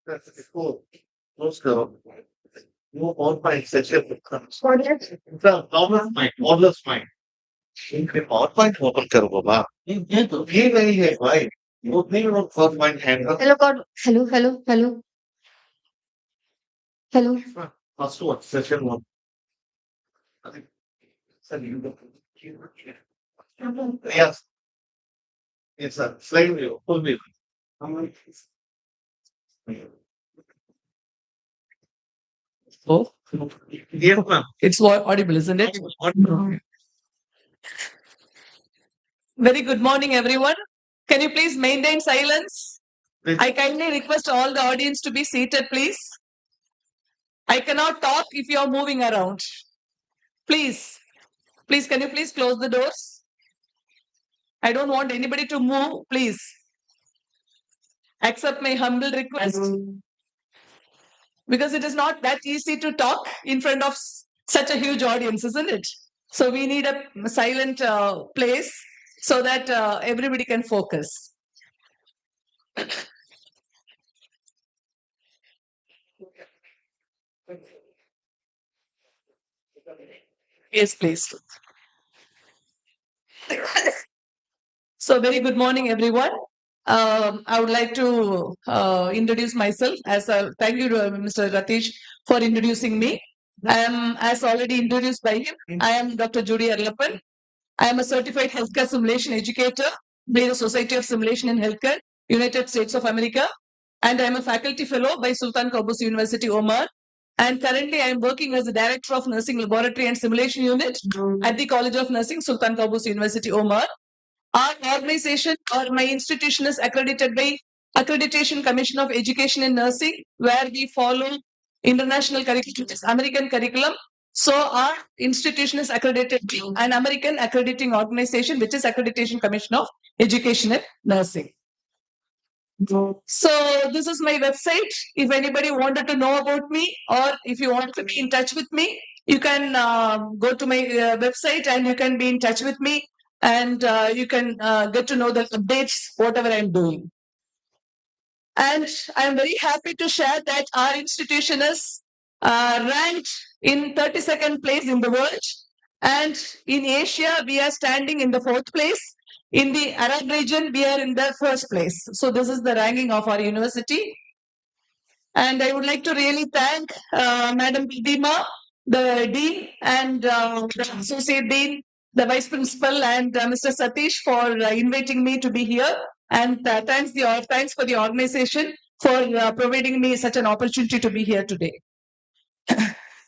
That's cool. Let's go. Move on by section. The model mind. इनके PowerPoint open करो बाबा ये तो ये नहीं है भाई वो नहीं वो PowerPoint handle Hello, God. Hello, hello, hello, hello. first one session one sir yes yes sir slide view full view Oh, yes ma'am it's audible, isn't it? Very good morning, everyone. Can you please maintain silence? I kindly request all the audience to be seated, please. I cannot talk if you are moving around. Please, can you please close the doors? I don't want anybody to move, please. Accept my humble request. Because it is not that easy to talk in front of such a huge audience, isn't it? So we need a silent place so that everybody can focus. Yes, please. So very good morning, everyone. I would like to introduce myself as a thank you to Mr. Ratish for introducing me. I am, as already introduced by him, I am Dr. Judy Arlappan. I am a certified healthcare simulation educator by the Society of Simulation in Healthcare, United States of America, and I am a faculty fellow by Sultan Qaboos University, Oman. And currently, I am working as the Director of Nursing Laboratory and Simulation Unit at the College of Nursing, Sultan Qaboos University, Oman. Our organization or my institution is accredited by Accreditation Commission of Education in Nursing, where we follow international curriculum, American curriculum. So our institution is accredited by an American accrediting organization, which is Accreditation Commission of Education in Nursing. So this is my website. If anybody wanted to know about me or if you want to be in touch with me, you can go to my website and you can be in touch with me and you can get to know the updates, whatever I'm doing. And I'm very happy to share that our institution is ranked in 32nd place in the world. And in Asia, we are standing in the 4th place. In the Arab region, we are in the 1st place. So this is the ranking of our university. And I would like to really thank Madam Bidima, the Dean, and the Associate Dean, the Vice Principal, and Mr. Satish for inviting me to be here. And thanks for the organization for providing me such an opportunity to be here today.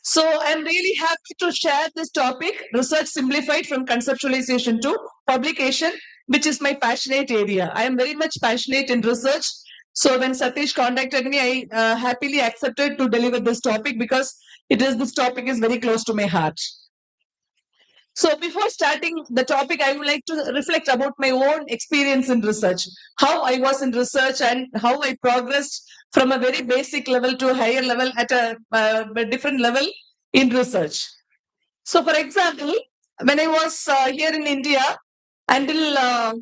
So I'm really happy to share this topic, research simplified from conceptualization to publication, which is my passionate area. I am very much passionate in research. So when Satish contacted me, I happily accepted to deliver this topic because this topic is very close to my heart. So before starting the topic, I would like to reflect about my own experience in research, how I was in research and how I progressed from a very basic level to a higher level at a different level in research. So for example, when I was here in India, until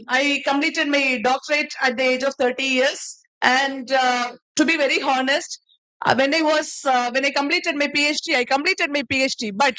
I completed my doctorate at the age of 30 years. And to be very honest, when I completed my PhD, but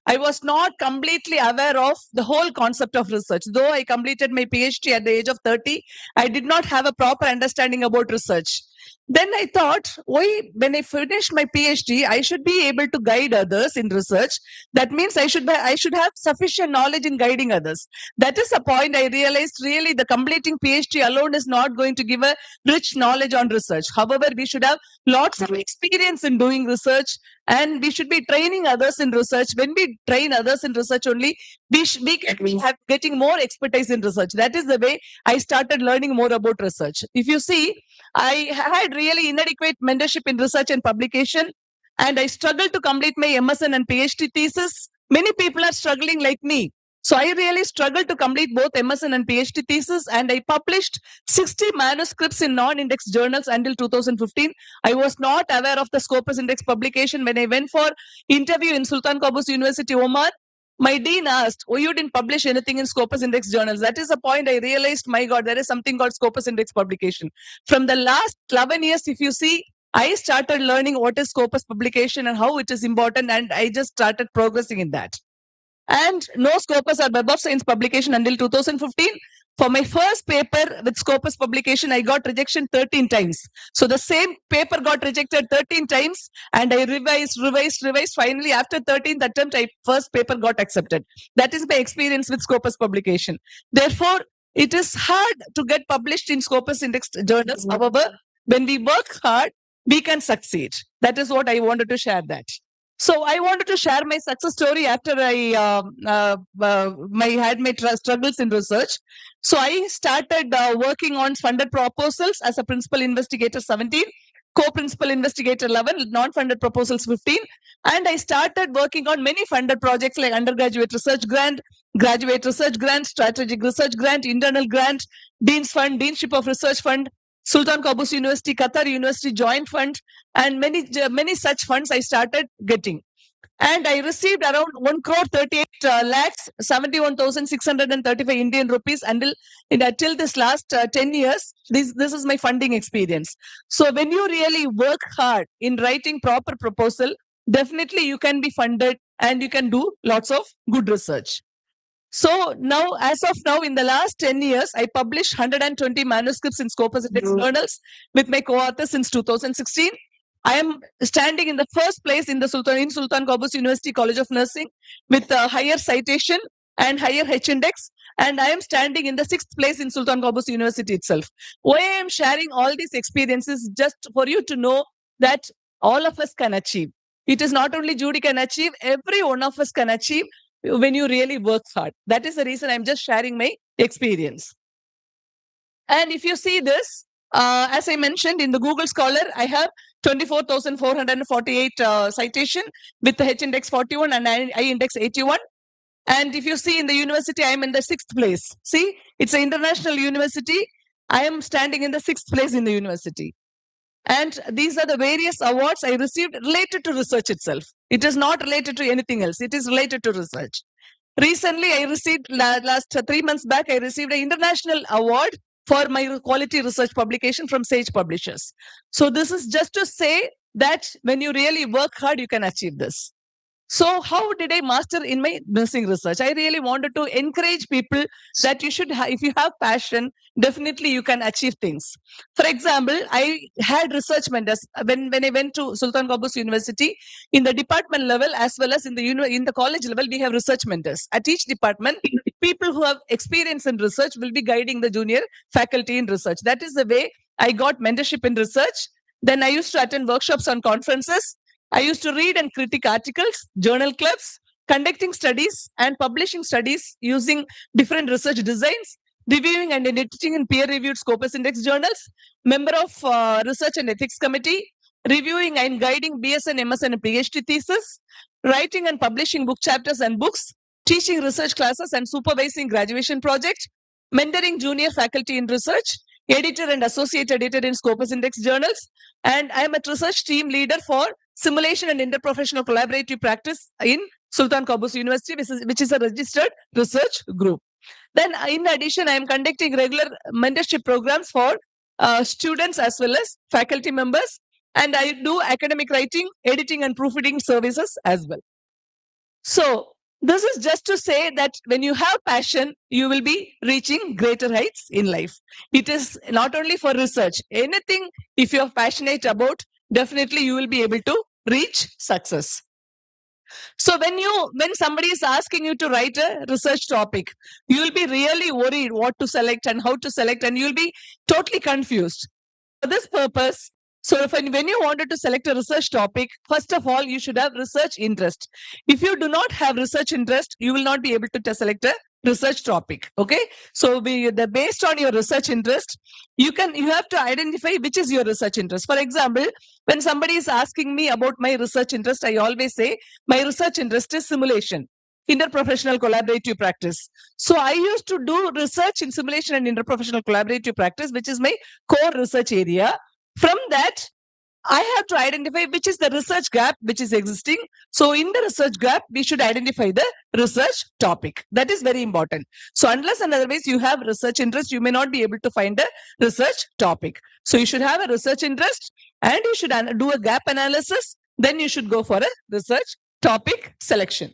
I was not completely aware of the whole concept of research. Though I completed my PhD at the age of 30, I did not have a proper understanding about research. Then I thought, when I finished my PhD, I should be able to guide others in research. That means I should have sufficient knowledge in guiding others. That is a point I realized really the completing PhD alone is not going to give a rich knowledge on research. However, we should have lots of experience in doing research and we should be training others in research. When we train others in research only, we have getting more expertise in research. That is the way I started learning more about research. If you see, I had really inadequate mentorship in research and publication, and I struggled to complete my MSN and PhD thesis. Many people are struggling like me. So I really struggled to complete both MSN and PhD thesis, and I published 60 manuscripts in non-index journals until 2015. I was not aware of the Scopus Index publication when I went for interview in Sultan Qaboos University, Oman. My dean asked, "Oh, you didn't publish anything in Scopus Index journals." That is the point I realized, my God, there is something called Scopus Index publication. From the last 11 years, if you see, I started learning what is Scopus publication and how it is important, and I just started progressing in that. And no Scopus or Web of Science publication until 2015. For my first paper with Scopus publication, I got rejection 13 times. So the same paper got rejected 13 times, and I revised. Finally, after 13th attempt, first paper got accepted. That is my experience with Scopus publication. Therefore, it is hard to get published in Scopus Index journals. However, when we work hard, we can succeed. That is what I wanted to share that. So I wanted to share my success story after I had my struggles in research. So I started working on funded proposals as a principal investigator 17, co-principal investigator 11, non-funded proposals 15, and I started working on many funded projects like undergraduate research grant, graduate research grant, strategic research grant, internal grant, Dean's Fund, Deanship of Research Fund, Sultan Qaboos University, Qatar University Joint Fund, and many such funds I started getting. And I received around 1 crore 38 lakhs 71,635 Indian rupees until this last 10 years. This is my funding experience. So when you really work hard in writing proper proposal, definitely you can be funded and you can do lots of good research. So now, as of now, in the last 10 years, I published 120 manuscripts in Scopus Index journals with my co-author since 2016. I am standing in the first place in Sultan Qaboos University College of Nursing with a higher citation and higher H index, and I am standing in the 6th place in Sultan Qaboos University itself. Why I am sharing all these experiences just for you to know that all of us can achieve. It is not only Judy can achieve, every one of us can achieve when you really work hard. That is the reason I'm just sharing my experience. And if you see this, as I mentioned in the Google Scholar, I have 24,448 citation with the H index 41 and I index 81. And if you see in the university, I am in the 6th place. See, it's an international university. I am standing in the 6th place in the university. And these are the various awards I received related to research itself. It is not related to anything else. It is related to research. Recently, I received, last 3 months back, I received an international award for my quality research publication from Sage Publishers. So this is just to say that when you really work hard, you can achieve this. So how did I master in my nursing research? I really wanted to encourage people that you should, if you have passion, definitely you can achieve things. For example, I had research mentors when I went to Sultan Qaboos University. In the department level as well as in the college level, we have research mentors. At each department, people who have experience in research will be guiding the junior faculty in research. That is the way I got mentorship in research. Then I used to attend workshops on conferences. I used to read and critique articles, journal clubs, conducting studies and publishing studies using different research designs, reviewing and editing in peer-reviewed Scopus Index journals, member of Research and Ethics Committee, reviewing and guiding BSN, MSN, and PhD thesis, writing and publishing book chapters and books, teaching research classes and supervising graduation project, mentoring junior faculty in research, editor and associate editor in Scopus Index journals, and I am a research team leader for simulation and interprofessional collaborative practice in Sultan Qaboos University, which is a registered research group. Then, in addition, I am conducting regular mentorship programs for students as well as faculty members, and I do academic writing, editing, and proofreading services as well. So, this is just to say that when you have passion, you will be reaching greater heights in life. It is not only for research. Anything, if you are passionate about, definitely you will be able to reach success. So when somebody is asking you to write a research topic, you will be really worried what to select and how to select, and you'll be totally confused. For this purpose, so when you wanted to select a research topic, first of all, you should have research interest. If you do not have research interest, you will not be able to select a research topic. Okay, so based on your research interest, you have to identify which is your research interest. For example, when somebody is asking me about my research interest, I always say my research interest is simulation. interprofessional collaborative practice. So I used to do research in simulation and interprofessional collaborative practice, which is my core research area. From that, I have to identify which is the research gap which is existing. So in the research gap, we should identify the research topic. That is very important. So unless and otherwise you have research interest, you may not be able to find a research topic. So you should have a research interest and you should do a gap analysis. Then you should go for a research topic selection.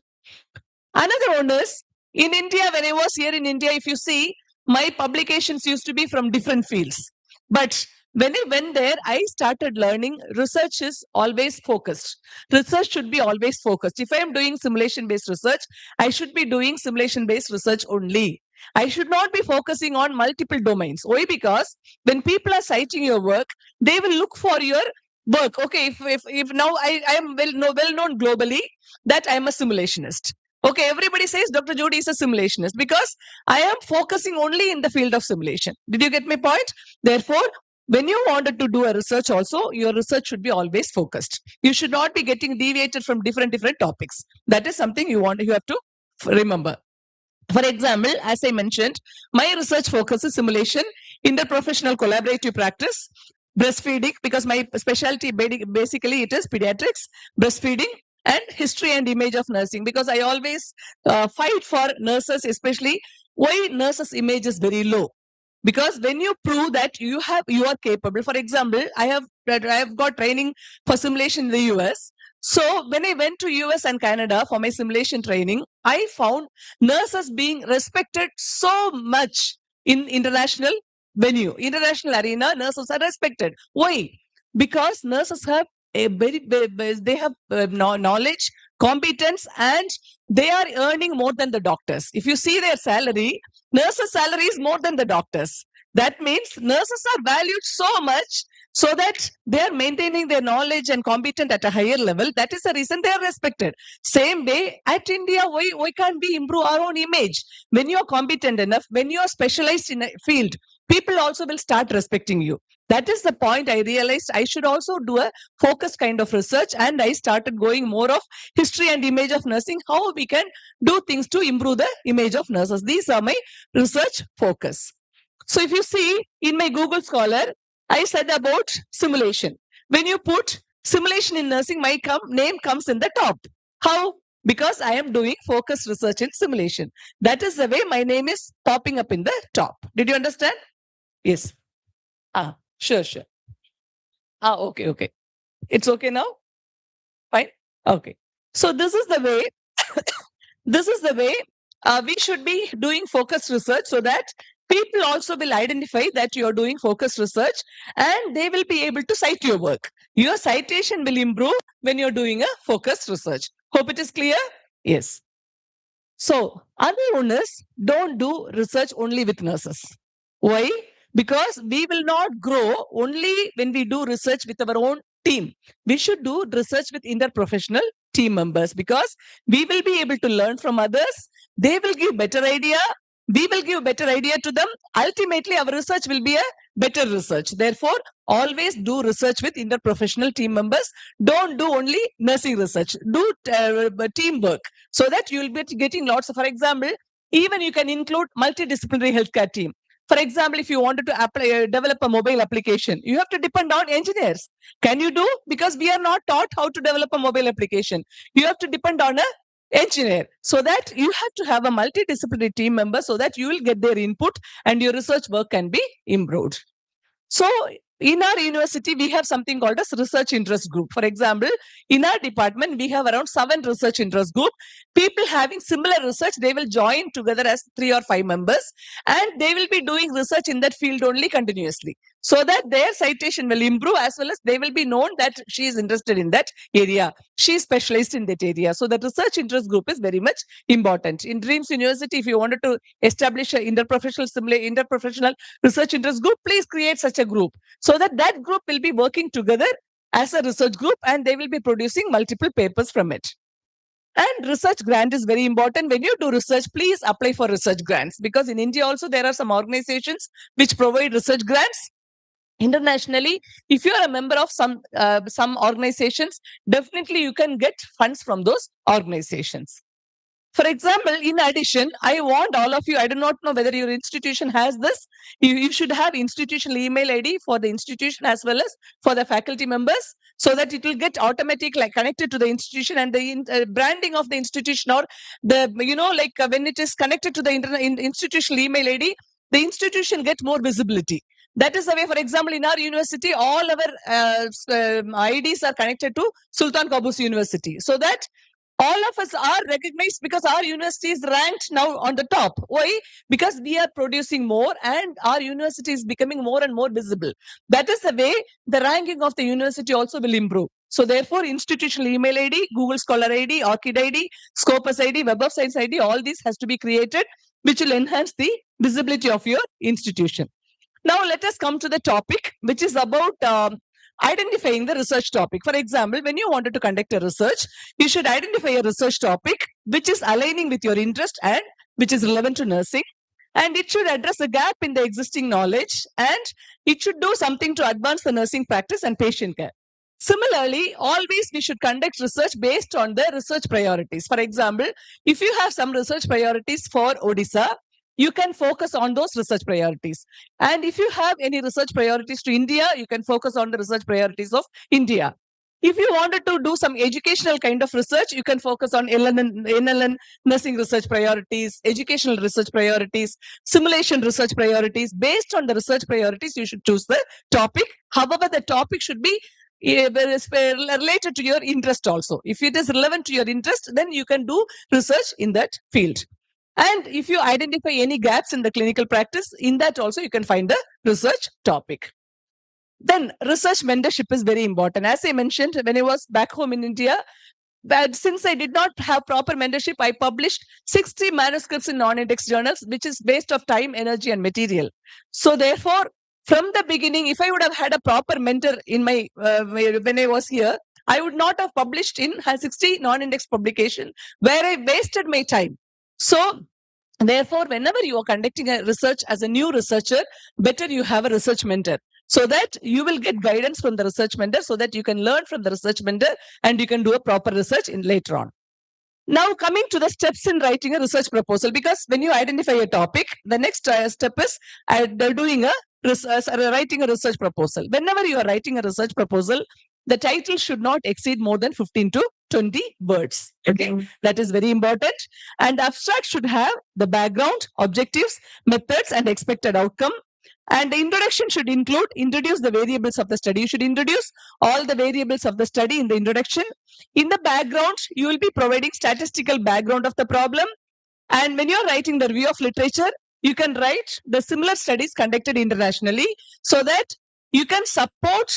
Another one is in India, when I was here in India, if you see, my publications used to be from different fields. But when I went there, I started learning research is always focused. Research should be always focused. If I am doing simulation based research, I should be doing simulation based research only. I should not be focusing on multiple domains. Why? Because when people are citing your work, they will look for your work. Okay, if now I am well known globally that I am a simulationist. Okay, everybody says Dr. Jody is a simulationist because I am focusing only in the field of simulation. Did you get my point? Therefore, when you wanted to do a research also, your research should be always focused. You should not be getting deviated from different topics. That is something you have to remember. For example, as I mentioned, my research focus is simulation, interprofessional collaborative practice, breastfeeding, because my specialty basically it is pediatrics, breastfeeding, and history and image of nursing, because I always fight for nurses, especially why nurses image is very low. Because when you prove that you are capable, for example, I have got training for simulation in the US. So when I went to US and Canada for my simulation training, I found nurses being respected so much in international venue, international arena. Nurses are respected. Why? Because nurses have they have knowledge, competence, and they are earning more than the doctors. If you see their salary, nurses' salary is more than the doctors. That means nurses are valued so much so that they are maintaining their knowledge and competent at a higher level. That is the reason they are respected. Same way at India, why can't we improve our own image? When you are competent enough, when you are specialized in a field, people also will start respecting you. That is the point I realized I should also do a focused kind of research, and I started going more of history and image of nursing, how we can do things to improve the image of nurses. These are my research focus. So if you see in my Google Scholar, I said about simulation. When you put simulation in nursing, my name comes in the top. How? Because I am doing focused research in simulation. That is the way my name is popping up in the top. Did you understand? Yes. Sure. Okay. It's okay now? Fine. Okay. So this is the way, we should be doing focused research, so that people also will identify that you are doing focused research and they will be able to cite your work. Your citation will improve when you're doing a focused research. Hope it is clear? Yes. So other one is, don't do research only with nurses. Why? Because we will not grow only when we do research with our own team. We should do research with interprofessional team members, because we will be able to learn from others. They will give better idea. We will give better idea to them. Ultimately, our research will be a better research. Therefore, always do research with interprofessional team members. Don't do only nursing research. Do teamwork, so that you will be getting lots of, for example, even you can include multidisciplinary healthcare team. For example, if you wanted to develop a mobile application, you have to depend on engineers. Can you do? Because we are not taught how to develop a mobile application. You have to depend on a engineer. So that you have to have a multidisciplinary team member, so that you will get their input and your research work can be improved. So in our university, we have something called as research interest group. For example, in our department, we have around 7 research interest group. People having similar research, they will join together as 3 or 5 members, and they will be doing research in that field only continuously, so that their citation will improve, as well as they will be known that she is interested in that area. She is specialized in that area. So the research interest group is very much important. In DRIEMS University, if you wanted to establish an interprofessional research interest group, please create such a group, so that group will be working together as a research group, and they will be producing multiple papers from it. And research grant is very important. When you do research, please apply for research grants, because in India also there are some organizations which provide research grants. Internationally, if you are a member of some organizations, definitely you can get funds from those organizations. For example, in addition, I want all of you, I do not know whether your institution has this. You should have institutional email ID for the institution as well as for the faculty members, so that it will get automatic, like connected to the institution, and the branding of the institution, or the, when it is connected to the institutional email ID, the institution get more visibility. That is the way, for example, in our university, all our IDs are connected to Sultan Qaboos University, so that all of us are recognized, because our university is ranked now on the top. Why? Because we are producing more and our university is becoming more and more visible. That is the way the ranking of the university also will improve. So therefore, institutional email ID, Google Scholar ID, ORCID ID, Scopus ID, Web of Science ID, all these has to be created, which will enhance the visibility of your institution. Now let us come to the topic, which is about identifying the research topic. For example, when you wanted to conduct a research, you should identify a research topic which is aligning with your interest and which is relevant to nursing. And it should address a gap in the existing knowledge, and it should do something to advance the nursing practice and patient care. Similarly, always we should conduct research based on the research priorities. For example, if you have some research priorities for Odisha, you can focus on those research priorities. And if you have any research priorities to India, you can focus on the research priorities of India. If you wanted to do some educational kind of research, you can focus on NLN nursing research priorities, educational research priorities, simulation research priorities. Based on the research priorities, you should choose the topic. However, the topic should be related to your interest also. If it is relevant to your interest, then you can do research in that field. And if you identify any gaps in the clinical practice, in that also you can find the research topic. Then research mentorship is very important. As I mentioned, when I was back home in India, but since I did not have proper mentorship, I published 60 manuscripts in non-index journals, which is waste of time, energy, and material. So therefore, from the beginning, if I would have had a proper mentor in my when I was here, I would not have published in 60 non-index publication where I wasted my time. So therefore, whenever you are conducting a research as a new researcher, better you have a research mentor, so that you will get guidance from the research mentor, so that you can learn from the research mentor and you can do a proper research in later on. Now, coming to the steps in writing a research proposal, because when you identify a topic, the next step is doing a writing a research proposal. Whenever you are writing a research proposal, the title should not exceed more than 15 to 20 words. Okay, that is very important. And abstract should have the background, objectives, methods, and expected outcome. And the introduction should introduce the variables of the study. You should introduce all the variables of the study in the introduction. In the background, you will be providing statistical background of the problem. And when you're writing the review of literature, you can write the similar studies conducted internationally, so that you can support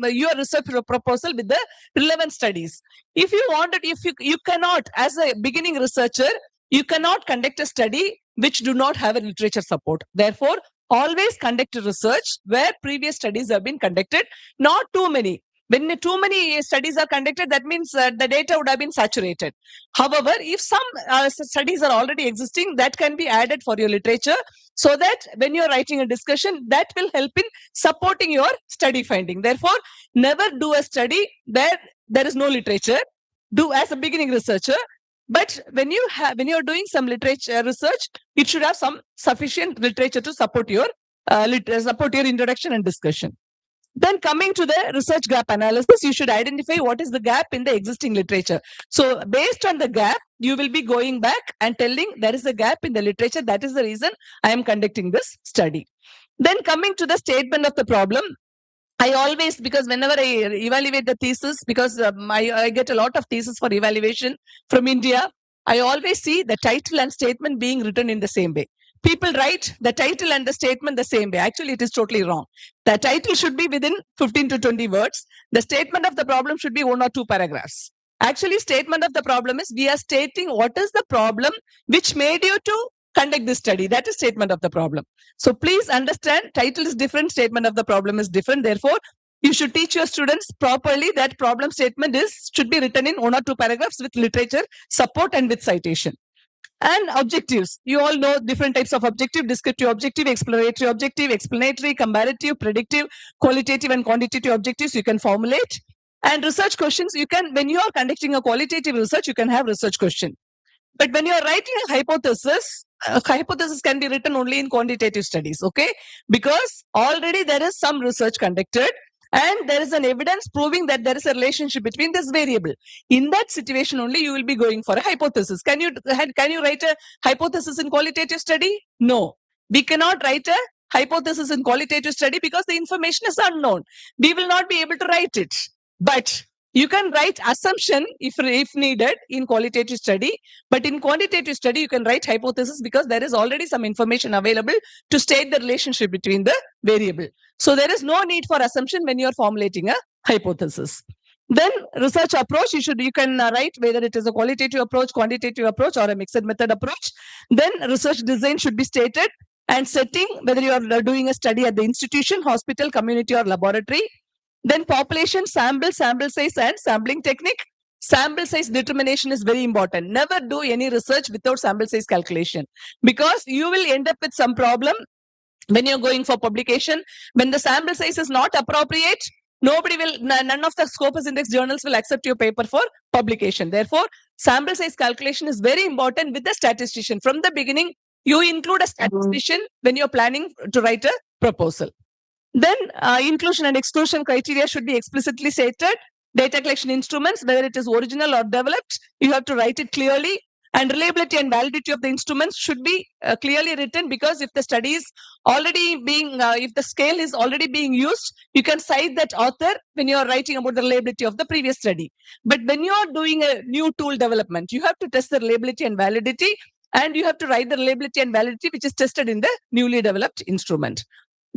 your research proposal with the relevant studies. If you wanted, if you cannot, as a beginning researcher, you cannot conduct a study which do not have a literature support. Therefore, always conduct research where previous studies have been conducted, not too many. When too many studies are conducted, that means the data would have been saturated. However, if some studies are already existing, that can be added for your literature, so that when you're writing a discussion, that will help in supporting your study finding. Therefore, never do a study where there is no literature. Do as a beginning researcher. But when you're doing some literature research, it should have some sufficient literature to support your introduction and discussion. Then coming to the research gap analysis, you should identify what is the gap in the existing literature. So based on the gap, you will be going back and telling there is a gap in the literature. That is the reason I am conducting this study. Then coming to the statement of the problem, I always, because whenever I evaluate the thesis, because I get a lot of thesis for evaluation from India, I always see the title and statement being written in the same way. People write the title and the statement the same way. Actually, it is totally wrong. The title should be within 15 to 20 words. The statement of the problem should be 1 or 2 paragraphs. Actually, statement of the problem is we are stating what is the problem which made you to conduct this study. That is statement of the problem. So please understand, title is different, statement of the problem is different. Therefore, you should teach your students properly that problem statement should be written in 1 or 2 paragraphs with literature support and with citation. And objectives. You all know different types of objective: descriptive objective, exploratory objective, explanatory, comparative, predictive, qualitative, and quantitative objectives you can formulate. And research questions, you can, when you are conducting a qualitative research, you can have research question. But when you are writing a hypothesis can be written only in quantitative studies, okay? Because already there is some research conducted and there is an evidence proving that there is a relationship between this variable. In that situation only, you will be going for a hypothesis. Can you write a hypothesis in qualitative study? No, we cannot write a hypothesis in qualitative study because the information is unknown. We will not be able to write it. But you can write assumption if needed in qualitative study, but in quantitative study, you can write hypothesis because there is already some information available to state the relationship between the variable. So there is no need for assumption when you are formulating a hypothesis. Then research approach, you can write whether it is a qualitative approach, quantitative approach, or a mixed method approach. Then research design should be stated and setting, whether you are doing a study at the institution, hospital, community, or laboratory. Then population, sample size, and sampling technique. Sample size determination is very important. Never do any research without sample size calculation because you will end up with some problem when you're going for publication. When the sample size is not appropriate, none of the Scopus Index journals will accept your paper for publication. Therefore, sample size calculation is very important with the statistician. From the beginning, you include a statistician when you're planning to write a proposal. Then inclusion and exclusion criteria should be explicitly stated. Data collection instruments, whether it is original or developed, you have to write it clearly. And reliability and validity of the instruments should be clearly written because if the study is already being, if the scale is already being used, you can cite that author when you are writing about the reliability of the previous study. But when you are doing a new tool development, you have to test the reliability and validity, and you have to write the reliability and validity which is tested in the newly developed instrument.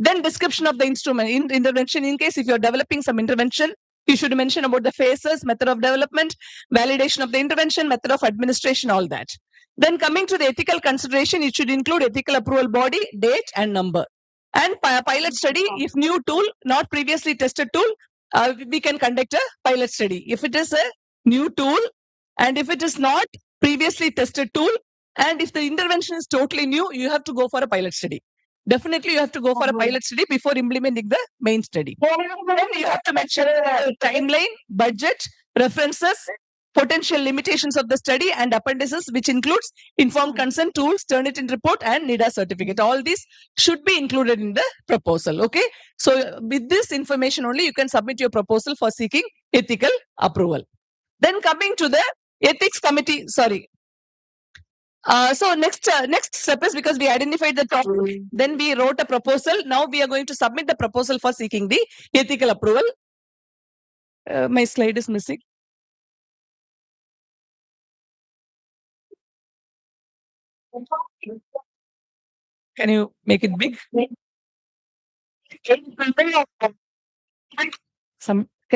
Then description of the instrument intervention. In case if you're developing some intervention, you should mention about the phases, method of development, validation of the intervention, method of administration, all that. Then coming to the ethical consideration, it should include ethical approval body, date, and number. And pilot study, if new tool, not previously tested tool, we can conduct a pilot study. If it is a new tool, and if it is not previously tested tool, and if the intervention is totally new, you have to go for a pilot study. Definitely, you have to go for a pilot study before implementing the main study. Then you have to mention timeline, budget, references, potential limitations of the study, and appendices, which includes informed consent, tools, Turnitin report, and NIDA certificate. All these should be included in the proposal. Okay. So with this information only, you can submit your proposal for seeking ethical approval. Then coming to the ethics committee, so next step is, because we identified the topic, then we wrote a proposal. Now we are going to submit the proposal for seeking the ethical approval. My slide is missing. Can you make it big? Can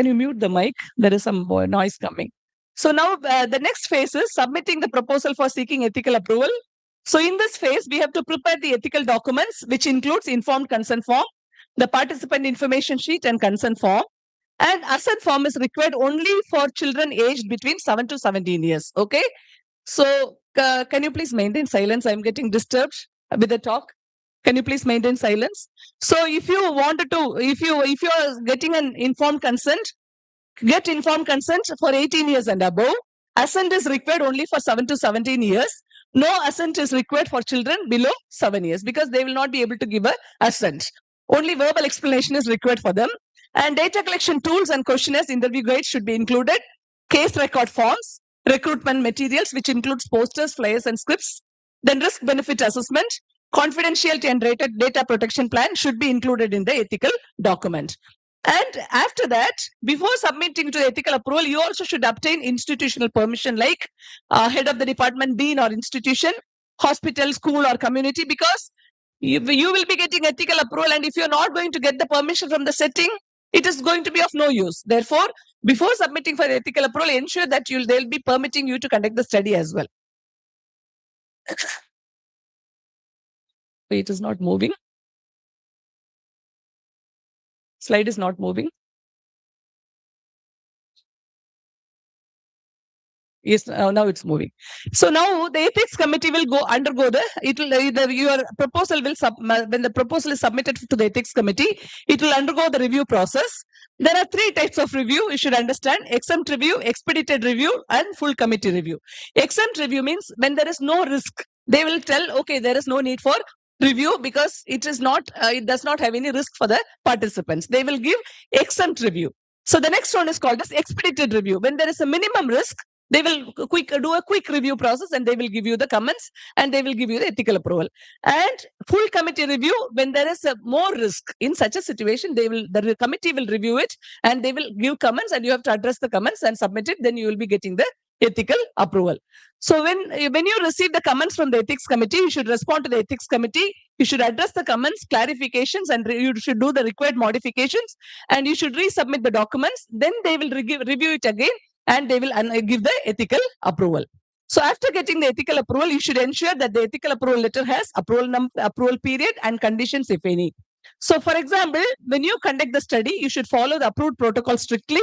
you mute the mic? There is some noise coming. So now the next phase is submitting the proposal for seeking ethical approval. So in this phase, we have to prepare the ethical documents, which includes informed consent form, the participant information sheet, and consent form. And assent form is required only for children aged between 7 to 17 years. Okay. So can you please maintain silence? I'm getting disturbed with the talk. Can you please maintain silence? So if you wanted to, if you are getting an informed consent, get informed consent for 18 years and above. Assent is required only for 7 to 17 years. No assent is required for children below 7 years because they will not be able to give a assent. Only verbal explanation is required for them. And data collection tools and questionnaires, interview guides should be included. Case record forms, recruitment materials, which includes posters, flyers, and scripts. Then risk benefit assessment, confidentiality and data protection plan should be included in the ethical document. And after that, before submitting to ethical approval, you also should obtain institutional permission, like head of the department, dean or institution, hospital, school, or community, because you will be getting ethical approval. And if you're not going to get the permission from the setting, it is going to be of no use. Therefore, before submitting for ethical approval, ensure that they'll be permitting you to conduct the study as well. It is not moving. Slide is not moving. Slide is not moving. Yes, now it's moving. So now the ethics committee will undergo your proposal will when the proposal is submitted to the ethics committee, it will undergo the review process. There are three types of review you should understand: exempt review, expedited review, and full committee review. Exempt review means when there is no risk, they will tell, okay, there is no need for review because it does not have any risk for the participants. They will give exempt review. So the next one is called as expedited review. When there is a minimum risk, they will do a quick review process and they will give you the comments and they will give you the ethical approval. And full committee review, when there is a more risk in such a situation, the committee will review it and they will give comments and you have to address the comments and submit it. Then you will be getting the ethical approval. So when you receive the comments from the ethics committee, you should respond to the ethics committee. You should address the comments, clarifications, and you should do the required modifications. And you should resubmit the documents. Then they will review it again and they will give the ethical approval. So after getting the ethical approval, you should ensure that the ethical approval letter has approval period and conditions, if any. So, for example, when you conduct the study, you should follow the approved protocol strictly,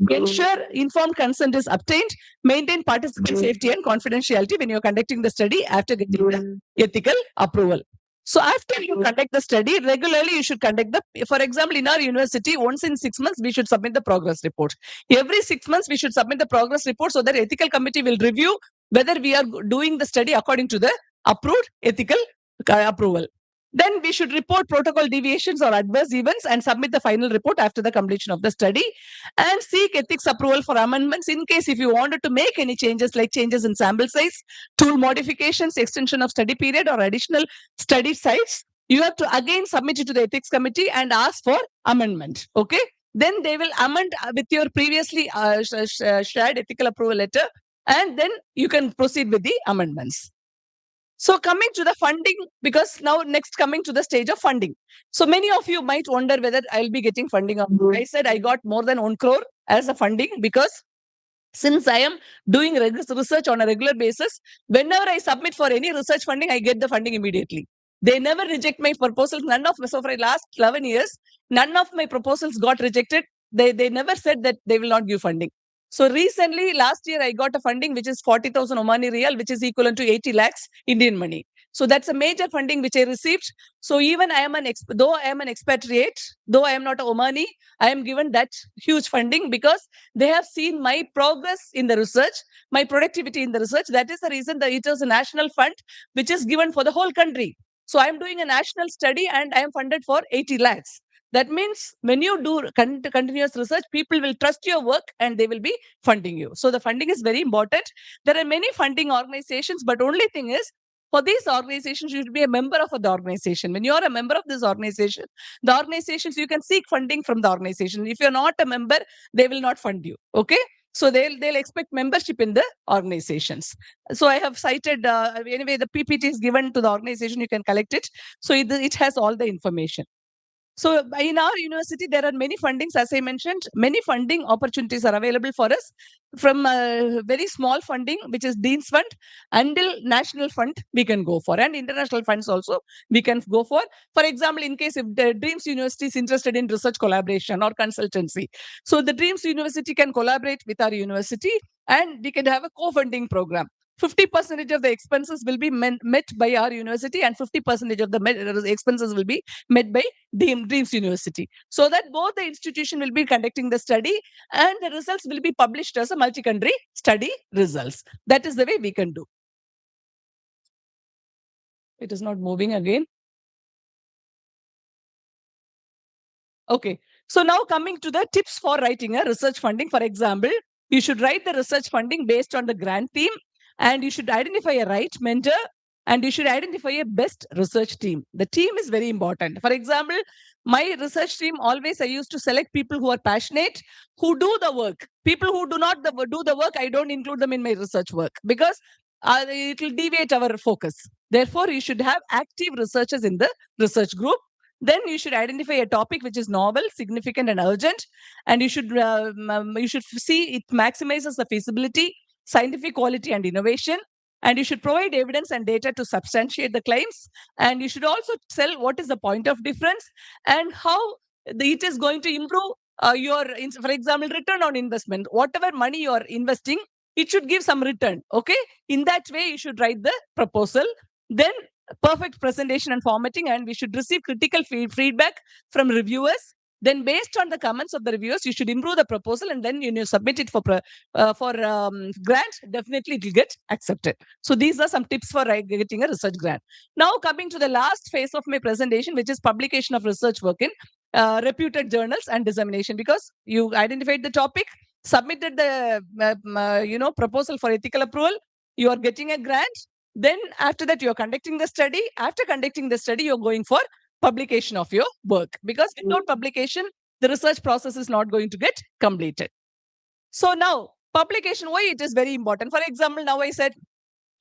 ensure informed consent is obtained, maintain participant safety and confidentiality when you're conducting the study after getting the ethical approval. So after you conduct the study, regularly you should conduct for example, in our university, once in 6 months, we should submit the progress report. Every 6 months, we should submit the progress report so that ethical committee will review whether we are doing the study according to the approved ethical approval. Then we should report protocol deviations or adverse events and submit the final report after the completion of the study, and seek ethics approval for amendments in case if you wanted to make any changes like changes in sample size, tool modifications, extension of study period or additional study sites. You have to again submit it to the ethics committee and ask for amendment. Okay. Then they will amend with your previously shared ethical approval letter, and then you can proceed with the amendments. So coming to the funding, because now next coming to the stage of funding. So many of you might wonder whether I'll be getting funding. I said I got more than 1 crore as a funding because since I am doing research on a regular basis, whenever I submit for any research funding, I get the funding immediately. They never reject my proposals. So for the last 11 years, none of my proposals got rejected. They never said that they will not give funding. So recently, last year, I got a funding which is 40,000 Omani Riyal, which is equivalent to 80 lakhs Indian money. So that's a major funding which I received. So even though I am an expatriate, though I am not a Omani, I am given that huge funding because they have seen my progress in the research, my productivity in the research. That is the reason that it is a national fund which is given for the whole country. So I am doing a national study and I am funded for 80 lakhs. That means when you do continuous research, people will trust your work and they will be funding you. So the funding is very important. There are many funding organizations, but only thing is, for these organizations, you should be a member of the organization. When you are a member of this organization, the organizations, you can seek funding from the organization. If you're not a member, they will not fund you. Okay. So they'll expect membership in the organizations. So I have cited, anyway, the PPT is given to the organization. You can collect it. So it has all the information. So in our university, there are many fundings, as I mentioned, many funding opportunities are available for us, from very small funding, which is Dean's Fund, until national fund we can go for, and international funds also we can go for. For example, in case if the Dreams University is interested in research collaboration or consultancy, so the Dreams University can collaborate with our university and we can have a co-funding program. 50% of the expenses will be met by our university and 50% of the expenses will be met by Dreams University, so that both the institution will be conducting the study and the results will be published as a multi-country study results. That is the way we can do. It is not moving again. Okay. So now coming to the tips for writing a research funding. For example, you should write the research funding based on the grant theme, and you should identify a right mentor, and you should identify a best research team. The team is very important. For example, my research team, always I used to select people who are passionate, who do the work. People who do not do the work, I don't include them in my research work because it will deviate our focus. Therefore, you should have active researchers in the research group. Then you should identify a topic which is novel, significant, and urgent, and you should see it maximizes the feasibility, scientific quality, and innovation. And you should provide evidence and data to substantiate the claims. And you should also tell what is the point of difference and how it is going to improve for example, return on investment. Whatever money you are investing, it should give some return. Okay. In that way, you should write the proposal. Then perfect presentation and formatting, and we should receive critical feedback from reviewers. Then based on the comments of the reviewers, you should improve the proposal, and then you submit it for grant. Definitely it will get accepted. So these are some tips for getting a research grant. Now coming to the last phase of my presentation, which is publication of research work in reputed journals and dissemination. Because you identified the topic, submitted the proposal for ethical approval, you are getting a grant. Then after that, you are conducting the study. After conducting the study, you're going for publication of your work, because without publication, the research process is not going to get completed. So now publication, why it is very important. For example, now I said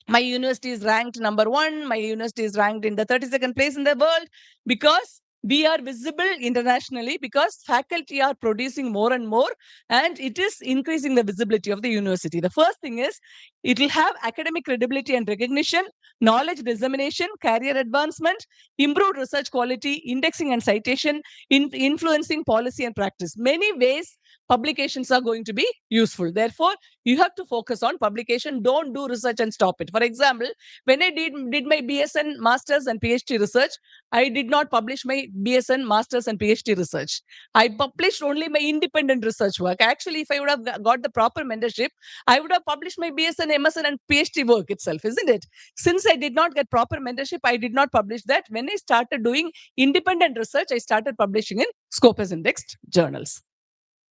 my university is ranked number 1, my university is ranked in the 32nd place in the world, because we are visible internationally, because faculty are producing more and more, and it is increasing the visibility of the university. The first thing is, it will have academic credibility and recognition, knowledge dissemination, career advancement, improved research quality, indexing and citation, influencing policy and practice. Many ways publications are going to be useful. Therefore, you have to focus on publication. Don't do research and stop it. For example, when I did my BSN Masters and PhD research, I did not publish my BSN Masters and PhD research. I published only my independent research work. Actually, if I would have got the proper mentorship, I would have published my BSN, MSN and PhD work itself, isn't it? Since I did not get proper mentorship, I did not publish that. When I started doing independent research, I started publishing in Scopus indexed journals.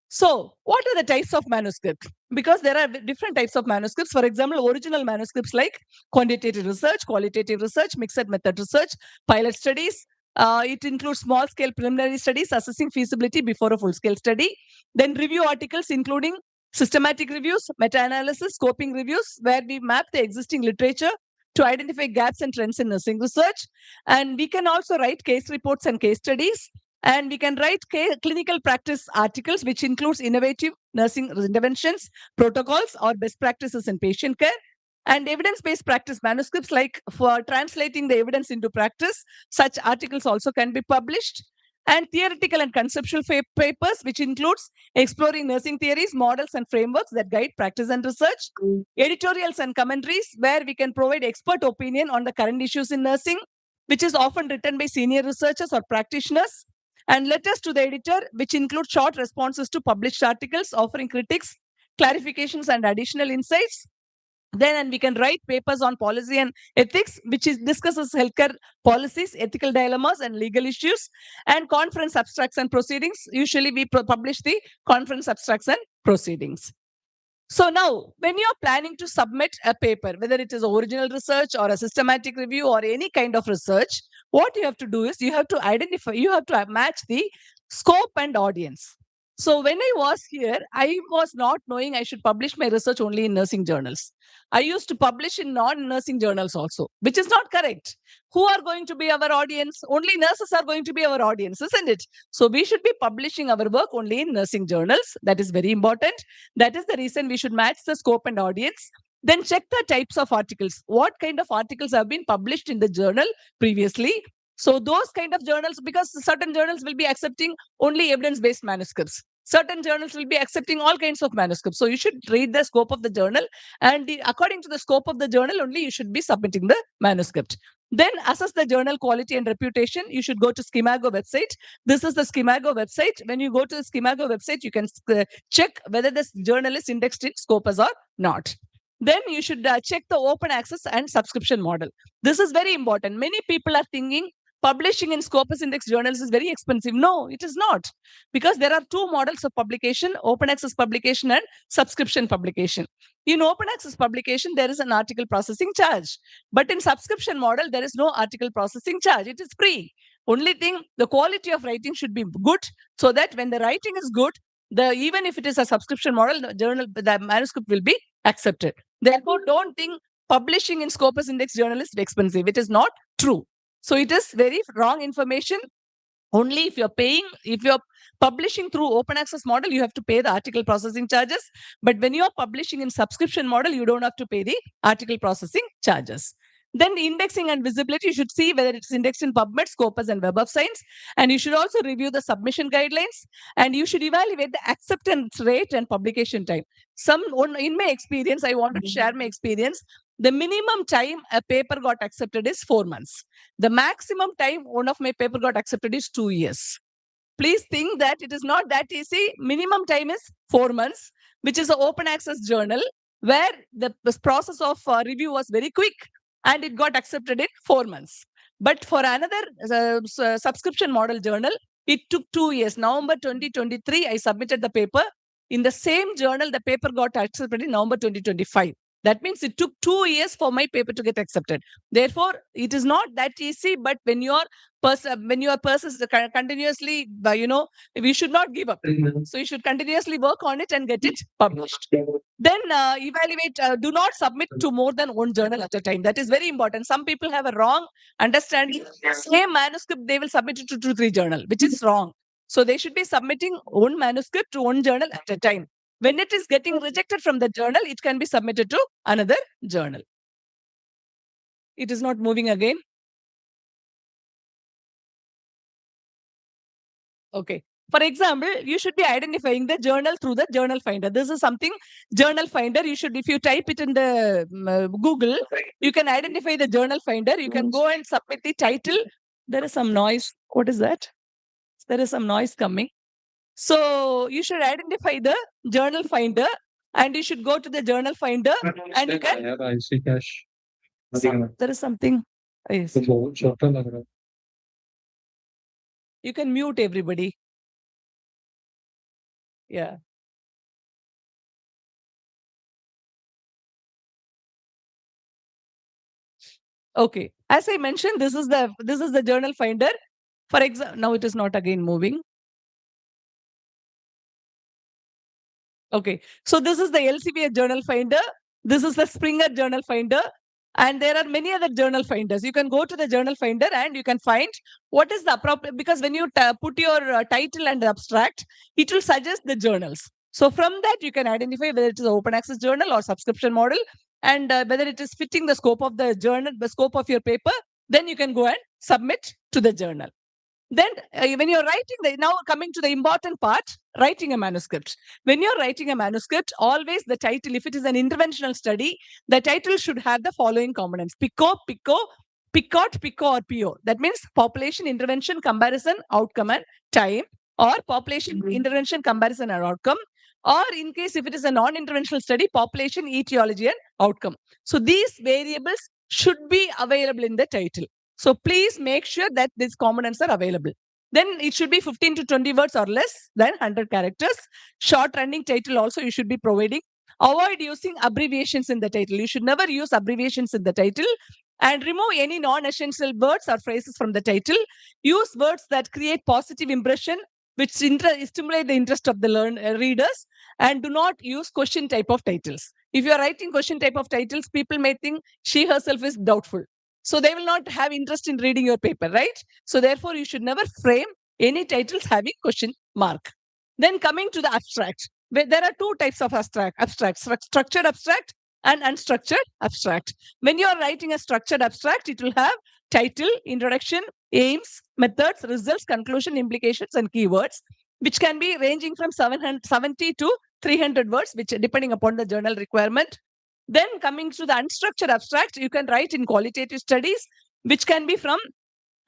So, what are the types of manuscripts? Because there are different types of manuscripts. For example, original manuscripts like quantitative research, qualitative research, mixed method research, pilot studies. It includes small-scale preliminary studies assessing feasibility before a full-scale study. Then review articles including systematic reviews, meta-analysis, scoping reviews, where we map the existing literature to identify gaps and trends in nursing research. And we can also write case reports and case studies. And we can write clinical practice articles, which includes innovative nursing interventions, protocols, or best practices in patient care. And evidence-based practice manuscripts, like for translating the evidence into practice, such articles also can be published. And theoretical and conceptual papers, which includes exploring nursing theories, models, and frameworks that guide practice and research. Editorials and commentaries, where we can provide expert opinion on the current issues in nursing, which is often written by senior researchers or practitioners. And letters to the editor, which include short responses to published articles, offering critics, clarifications, and additional insights. Then we can write papers on policy and ethics, which discusses healthcare policies, ethical dilemmas, and legal issues. And conference abstracts and proceedings. Usually we publish the conference abstracts and proceedings. So now, when you're planning to submit a paper, whether it is original research or a systematic review or any kind of research, what you have to do is you have to match the scope and audience. So when I was here, I was not knowing I should publish my research only in nursing journals. I used to publish in non-nursing journals also, which is not correct. Who are going to be our audience? Only nurses are going to be our audience, isn't it? So we should be publishing our work only in nursing journals. That is very important. That is the reason we should match the scope and audience. Then check the types of articles. What kind of articles have been published in the journal previously? So those kind of journals, because certain journals will be accepting only evidence-based manuscripts. Certain journals will be accepting all kinds of manuscripts. So you should read the scope of the journal, and according to the scope of the journal only, you should be submitting the manuscript. Then assess the journal quality and reputation. You should go to Scimago website. This is the Scimago website. When you go to the Scimago website, you can check whether this journal is indexed in Scopus or not. Then you should check the open access and subscription model. This is very important. Many people are thinking publishing in Scopus Index journals is very expensive. No, it is not. Because there are two models of publication, open access publication and subscription publication. In open access publication, there is an article processing charge. But in subscription model, there is no article processing charge. It is free. Only thing, the quality of writing should be good, so that when the writing is good, even if it is a subscription model, the manuscript will be accepted. Therefore, don't think publishing in Scopus Index journal is expensive. It is not true. So it is very wrong information. Only if you're publishing through open access model, you have to pay the article processing charges. But when you're publishing in subscription model, you don't have to pay the article processing charges. Then the indexing and visibility, you should see whether it's indexed in PubMed, Scopus, and Web of Science. And you should also review the submission guidelines, and you should evaluate the acceptance rate and publication time. In my experience, I want to share my experience. The minimum time a paper got accepted is 4 months. The maximum time one of my paper got accepted is 2 years. Please think that it is not that easy. Minimum time is 4 months, which is an open access journal where the process of review was very quick and it got accepted in 4 months. But for another subscription model journal, it took 2 years. November 2023, I submitted the paper. In the same journal, the paper got accepted in November 2025. That means it took 2 years for my paper to get accepted. Therefore, it is not that easy. But when you are continuously, we should not give up. So you should continuously work on it and get it published. Then evaluate. Do not submit to more than one journal at a time. That is very important. Some people have a wrong understanding. Same manuscript, they will submit it to 2-3 journal, which is wrong. So they should be submitting one manuscript to one journal at a time. When it is getting rejected from the journal, it can be submitted to another journal. It is not moving again. Okay. For example, you should be identifying the journal through the journal finder. This is something journal finder. You should, if you type it in the Google, you can identify the journal finder. You can go and submit the title. There is some noise. What is that? There is some noise coming. So you should identify the journal finder and you should go to the journal finder and you can. There is something. Yes. You can mute everybody. Yeah. Okay. As I mentioned, this is the journal finder. For example, now it is not again moving. Okay. So this is the LCBA journal finder. This is the Springer journal finder. And there are many other journal finders. You can go to the journal finder and you can find what is the appropriate, because when you put your title and abstract, it will suggest the journals. So from that, you can identify whether it is an open access journal or subscription model, and whether it is fitting the scope of the journal, the scope of your paper. Then you can go and submit to the journal. Then when you're writing, now coming to the important part, writing a manuscript. When you're writing a manuscript, always the title, if it is an interventional study, the title should have the following components: PICO, PICOT, PICO or PO. That means population intervention comparison outcome and time, or population intervention comparison and outcome, or in case if it is a non-interventional study, population etiology and outcome. So these variables should be available in the title. So please make sure that these components are available. Then it should be 15 to 20 words or less than 100 characters. Short running title also you should be providing. Avoid using abbreviations in the title. You should never use abbreviations in the title. And remove any non-essential words or phrases from the title. Use words that create positive impression, which stimulate the interest of the readers. And do not use question type of titles. If you are writing question type of titles, people may think she herself is doubtful. So they will not have interest in reading your paper, right? So therefore, you should never frame any titles having question mark. Then coming to the abstract. There are two types of abstract, structured abstract and unstructured abstract. When you are writing a structured abstract, it will have title, introduction, aims, methods, results, conclusion, implications, and keywords, which can be ranging from 70 to 300 words, which depending upon the journal requirement. Then coming to the unstructured abstract, you can write in qualitative studies, which can be from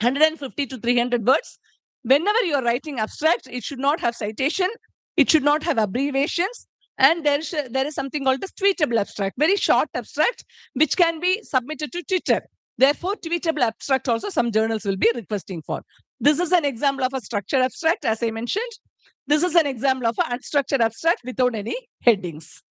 150 to 300 words. Whenever you are writing abstract, it should not have citation, it should not have abbreviations, and there is something called the tweetable abstract, very short abstract, which can be submitted to Twitter. Therefore, tweetable abstract also some journals will be requesting for. This is an example of a structured abstract, as I mentioned. This is an example of an unstructured abstract without any headings.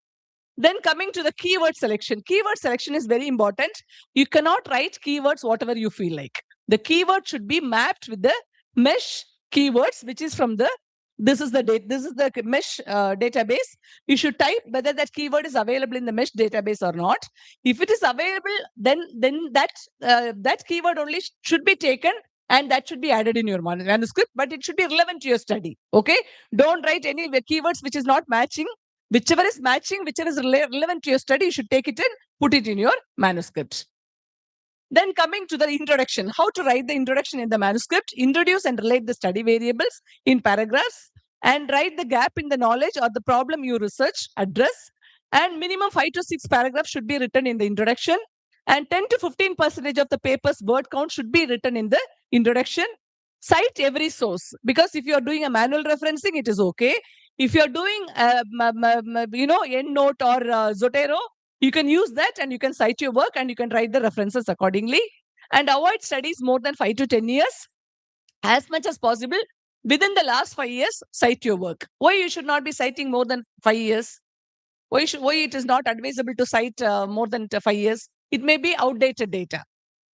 Then coming to the keyword selection. Keyword selection is very important. You cannot write keywords whatever you feel like. The keyword should be mapped with the mesh keywords, which is from the, this is the mesh database. You should type whether that keyword is available in the mesh database or not. If it is available, then that keyword only should be taken and that should be added in your manuscript, but it should be relevant to your study. Okay? Don't write any keywords which is not matching. Whichever is matching, whichever is relevant to your study, you should take it and put it in your manuscript. Then coming to the introduction, how to write the introduction in the manuscript, introduce and relate the study variables in paragraphs, and write the gap in the knowledge or the problem you research, address, and minimum 5 to 6 paragraphs should be written in the introduction, and 10 to 15% of the paper's word count should be written in the introduction. Cite every source, because if you are doing a manual referencing, it is okay. If you are doing, EndNote or Zotero, you can use that and you can cite your work and you can write the references accordingly. And avoid studies more than 5 to 10 years. As much as possible, within the last 5 years, cite your work. Why you should not be citing more than 5 years? Why it is not advisable to cite more than 5 years? It may be outdated data,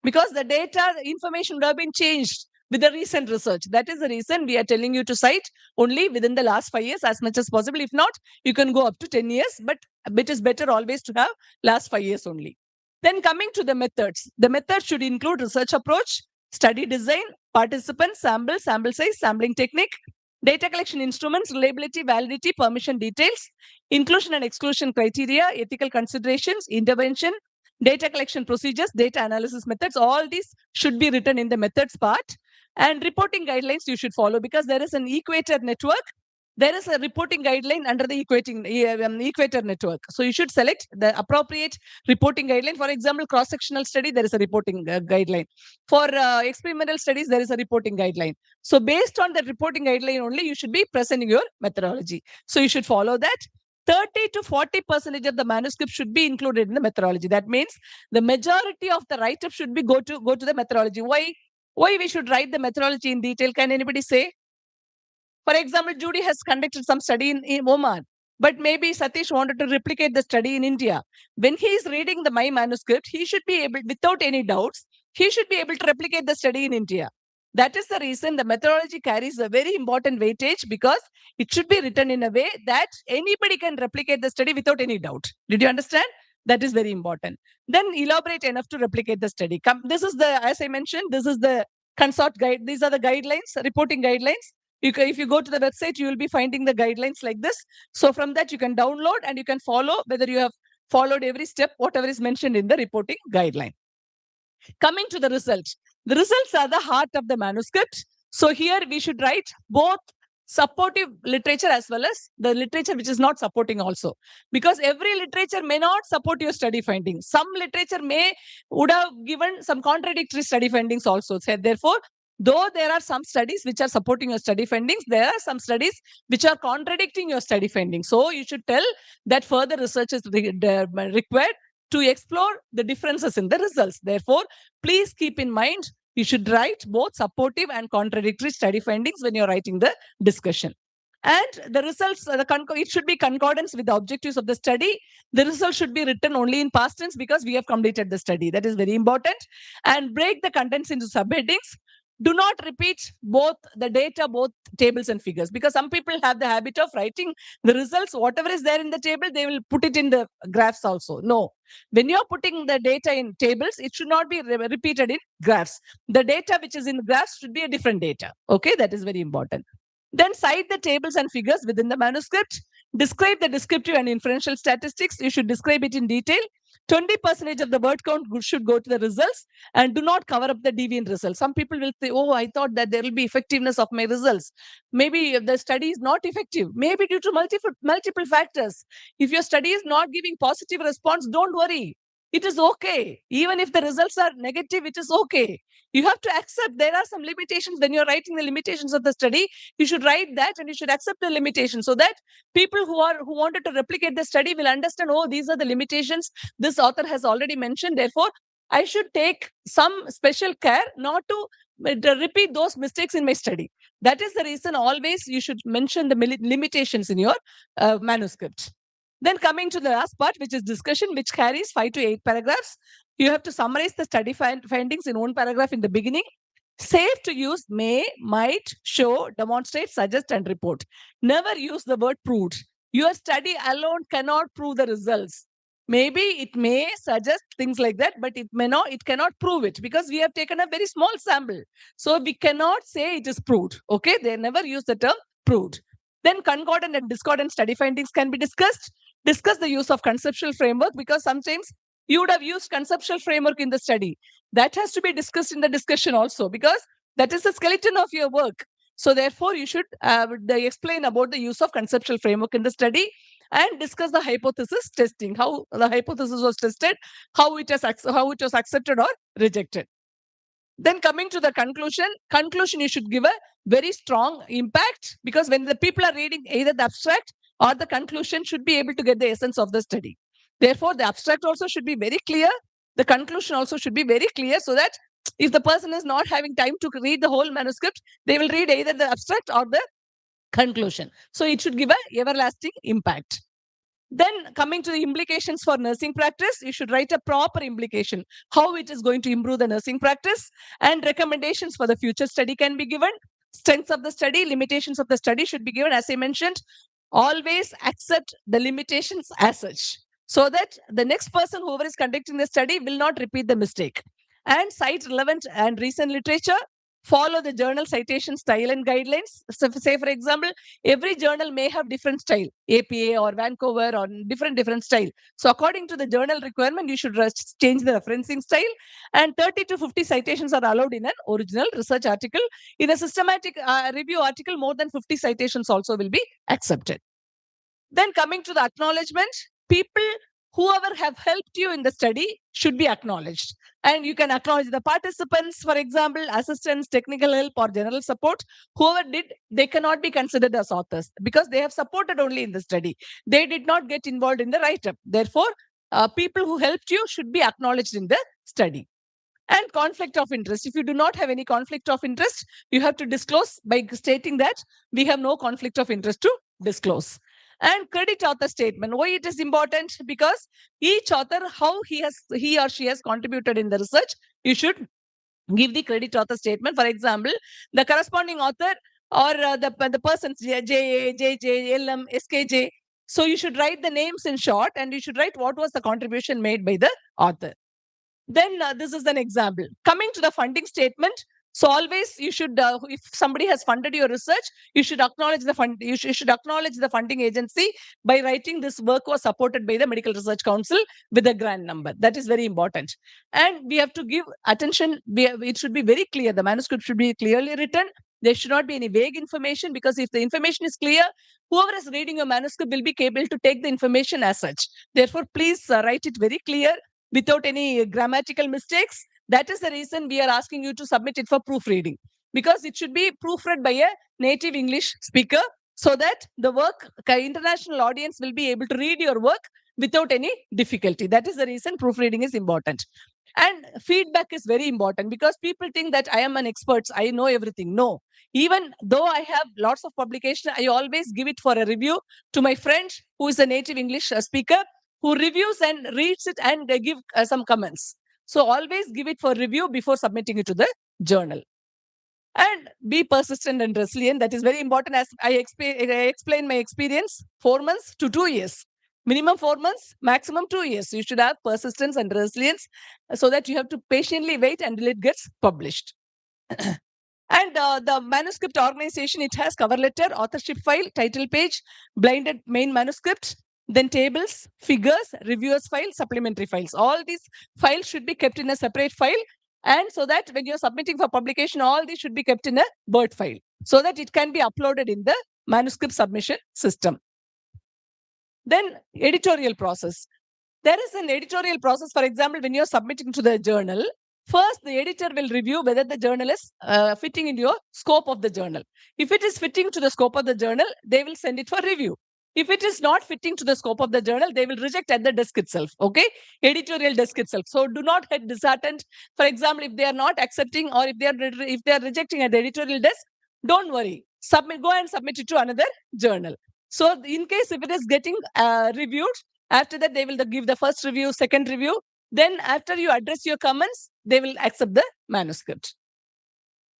because the data information would have been changed with the recent research. That is the reason we are telling you to cite only within the last 5 years as much as possible. If not, you can go up to 10 years, but it is better always to have last 5 years only. Then coming to the methods, the method should include research approach, study design, participants, sample size, sampling technique, data collection instruments, reliability, validity, permission details, inclusion and exclusion criteria, ethical considerations, intervention, data collection procedures, data analysis methods. All these should be written in the methods part. And reporting guidelines you should follow, because there is an equator network. There is a reporting guideline under the equator network. So you should select the appropriate reporting guideline. For example, cross-sectional study, there is a reporting guideline. For experimental studies, there is a reporting guideline. So based on the reporting guideline only, you should be presenting your methodology. So you should follow that. 30 to 40% of the manuscript should be included in the methodology. That means the majority of the write-up should be go to the methodology. Why we should write the methodology in detail? Can anybody say? For example, Judy has conducted some study in Oman, but maybe Satish wanted to replicate the study in India. When he is reading the my manuscript, he should be able, without any doubts, he should be able to replicate the study in India. That is the reason the methodology carries a very important weightage, because it should be written in a way that anybody can replicate the study without any doubt. Did you understand? That is very important. Then elaborate enough to replicate the study. This is the, as I mentioned, this is the consort guide. These are the guidelines, reporting guidelines. If you go to the website, you will be finding the guidelines like this. So from that, you can download and you can follow whether you have followed every step, whatever is mentioned in the reporting guideline. Coming to the results. The results are the heart of the manuscript. So here we should write both supportive literature as well as the literature which is not supporting also, because every literature may not support your study findings. Some literature would have given some contradictory study findings also. So therefore, though there are some studies which are supporting your study findings, there are some studies which are contradicting your study findings. So you should tell that further research is required to explore the differences in the results. Therefore, please keep in mind, you should write both supportive and contradictory study findings when you're writing the discussion. And the results, it should be concordance with the objectives of the study. The results should be written only in past tense, because we have completed the study. That is very important. And break the contents into subheadings. Do not repeat both the data, both tables and figures, because some people have the habit of writing the results, whatever is there in the table, they will put it in the graphs also. No, when you're putting the data in tables, it should not be repeated in graphs. The data which is in the graphs should be a different data. Okay, that is very important. Then cite the tables and figures within the manuscript. Describe the descriptive and inferential statistics. You should describe it in detail. 20% of the word count should go to the results, and do not cover up the deviant results. Some people will say, oh, I thought that there will be effectiveness of my results. Maybe the study is not effective, maybe due to multiple factors. If your study is not giving positive response, don't worry. It is okay. Even if the results are negative, it is okay. You have to accept there are some limitations. When you're writing the limitations of the study, you should write that and you should accept the limitations, so that people who wanted to replicate the study will understand, oh, these are the limitations this author has already mentioned. Therefore, I should take some special care not to repeat those mistakes in my study. That is the reason always you should mention the limitations in your manuscript. Then coming to the last part, which is discussion, which carries 5 to 8 paragraphs. You have to summarize the study findings in one paragraph in the beginning. Safe to use may, might, show, demonstrate, suggest, and report. Never use the word proved. Your study alone cannot prove the results. Maybe it may suggest things like that, but it cannot prove it, because we have taken a very small sample. So we cannot say it is proved. Okay, they never use the term proved. Then concordant and discordant study findings can be discussed. Discuss the use of conceptual framework, because sometimes you would have used conceptual framework in the study. That has to be discussed in the discussion also, because that is the skeleton of your work. So therefore, you should explain about the use of conceptual framework in the study and discuss the hypothesis testing, how the hypothesis was tested, how it was accepted or rejected. Then coming to the conclusion you should give a very strong impact, because when the people are reading either the abstract or the conclusion, should be able to get the essence of the study. Therefore, the abstract also should be very clear. The conclusion also should be very clear, so that if the person is not having time to read the whole manuscript, they will read either the abstract or the conclusion. So it should give a everlasting impact. Then coming to the implications for nursing practice, you should write a proper implication, how it is going to improve the nursing practice, and recommendations for the future study can be given. Strengths of the study, limitations of the study should be given. As I mentioned, always accept the limitations as such, so that the next person, whoever is conducting the study, will not repeat the mistake. And cite relevant and recent literature. Follow the journal citation style and guidelines. So say, for example, every journal may have different style, APA or Vancouver or different style. So according to the journal requirement, you should change the referencing style. And 30 to 50 citations are allowed in an original research article. In a systematic review article, more than 50 citations also will be accepted. Then coming to the acknowledgement, people whoever have helped you in the study should be acknowledged. And you can acknowledge the participants, for example, assistants, technical help, or general support. Whoever did, they cannot be considered as authors, because they have supported only in the study. They did not get involved in the write-up. Therefore, people who helped you should be acknowledged in the study. And conflict of interest. If you do not have any conflict of interest, you have to disclose by stating that we have no conflict of interest to disclose. And credit author statement. Why it is important? Because each author, how he or she has contributed in the research, you should give the credit author statement. For example, the corresponding author or the persons JA, JJ, LM, SKJ. So you should write the names in short, and you should write what was the contribution made by the author. Then this is an example. Coming to the funding statement. So always you should, if somebody has funded your research, you should acknowledge the fund. You should acknowledge the funding agency by writing this work was supported by the Medical Research Council with a grant number. That is very important. And we have to give attention. It should be very clear. The manuscript should be clearly written. There should not be any vague information, because if the information is clear, whoever is reading your manuscript will be able to take the information as such. Therefore, please write it very clear without any grammatical mistakes. That is the reason we are asking you to submit it for proofreading, because it should be proofread by a native English speaker, so that the international audience will be able to read your work without any difficulty. That is the reason proofreading is important. And feedback is very important, because people think that I am an expert, I know everything. No, even though I have lots of publication, I always give it for a review to my friend who is a native English speaker, who reviews and reads it and give some comments. So always give it for review before submitting it to the journal. And be persistent and resilient. That is very important. As I explain my experience, 4 months to 2 years. Minimum 4 months, maximum 2 years. You should have persistence and resilience, so that you have to patiently wait until it gets published. And the manuscript organization, it has cover letter, authorship file, title page, blinded main manuscript, then tables, figures, reviewers file, supplementary files. All these files should be kept in a separate file. And so that when you're submitting for publication, all these should be kept in a Word file, so that it can be uploaded in the manuscript submission system. Then editorial process. There is an editorial process. For example, when you're submitting to the journal, first the editor will review whether the journal is fitting into your scope of the journal. If it is fitting to the scope of the journal, they will send it for review. If it is not fitting to the scope of the journal, they will reject at the desk itself. Okay, editorial desk itself. So do not get disheartened. For example, if they are not accepting, or if they are rejecting at the editorial desk, don't worry. Go and submit it to another journal. So in case if it is getting reviewed, after that they will give the first review, second review. Then after you address your comments, they will accept the manuscript.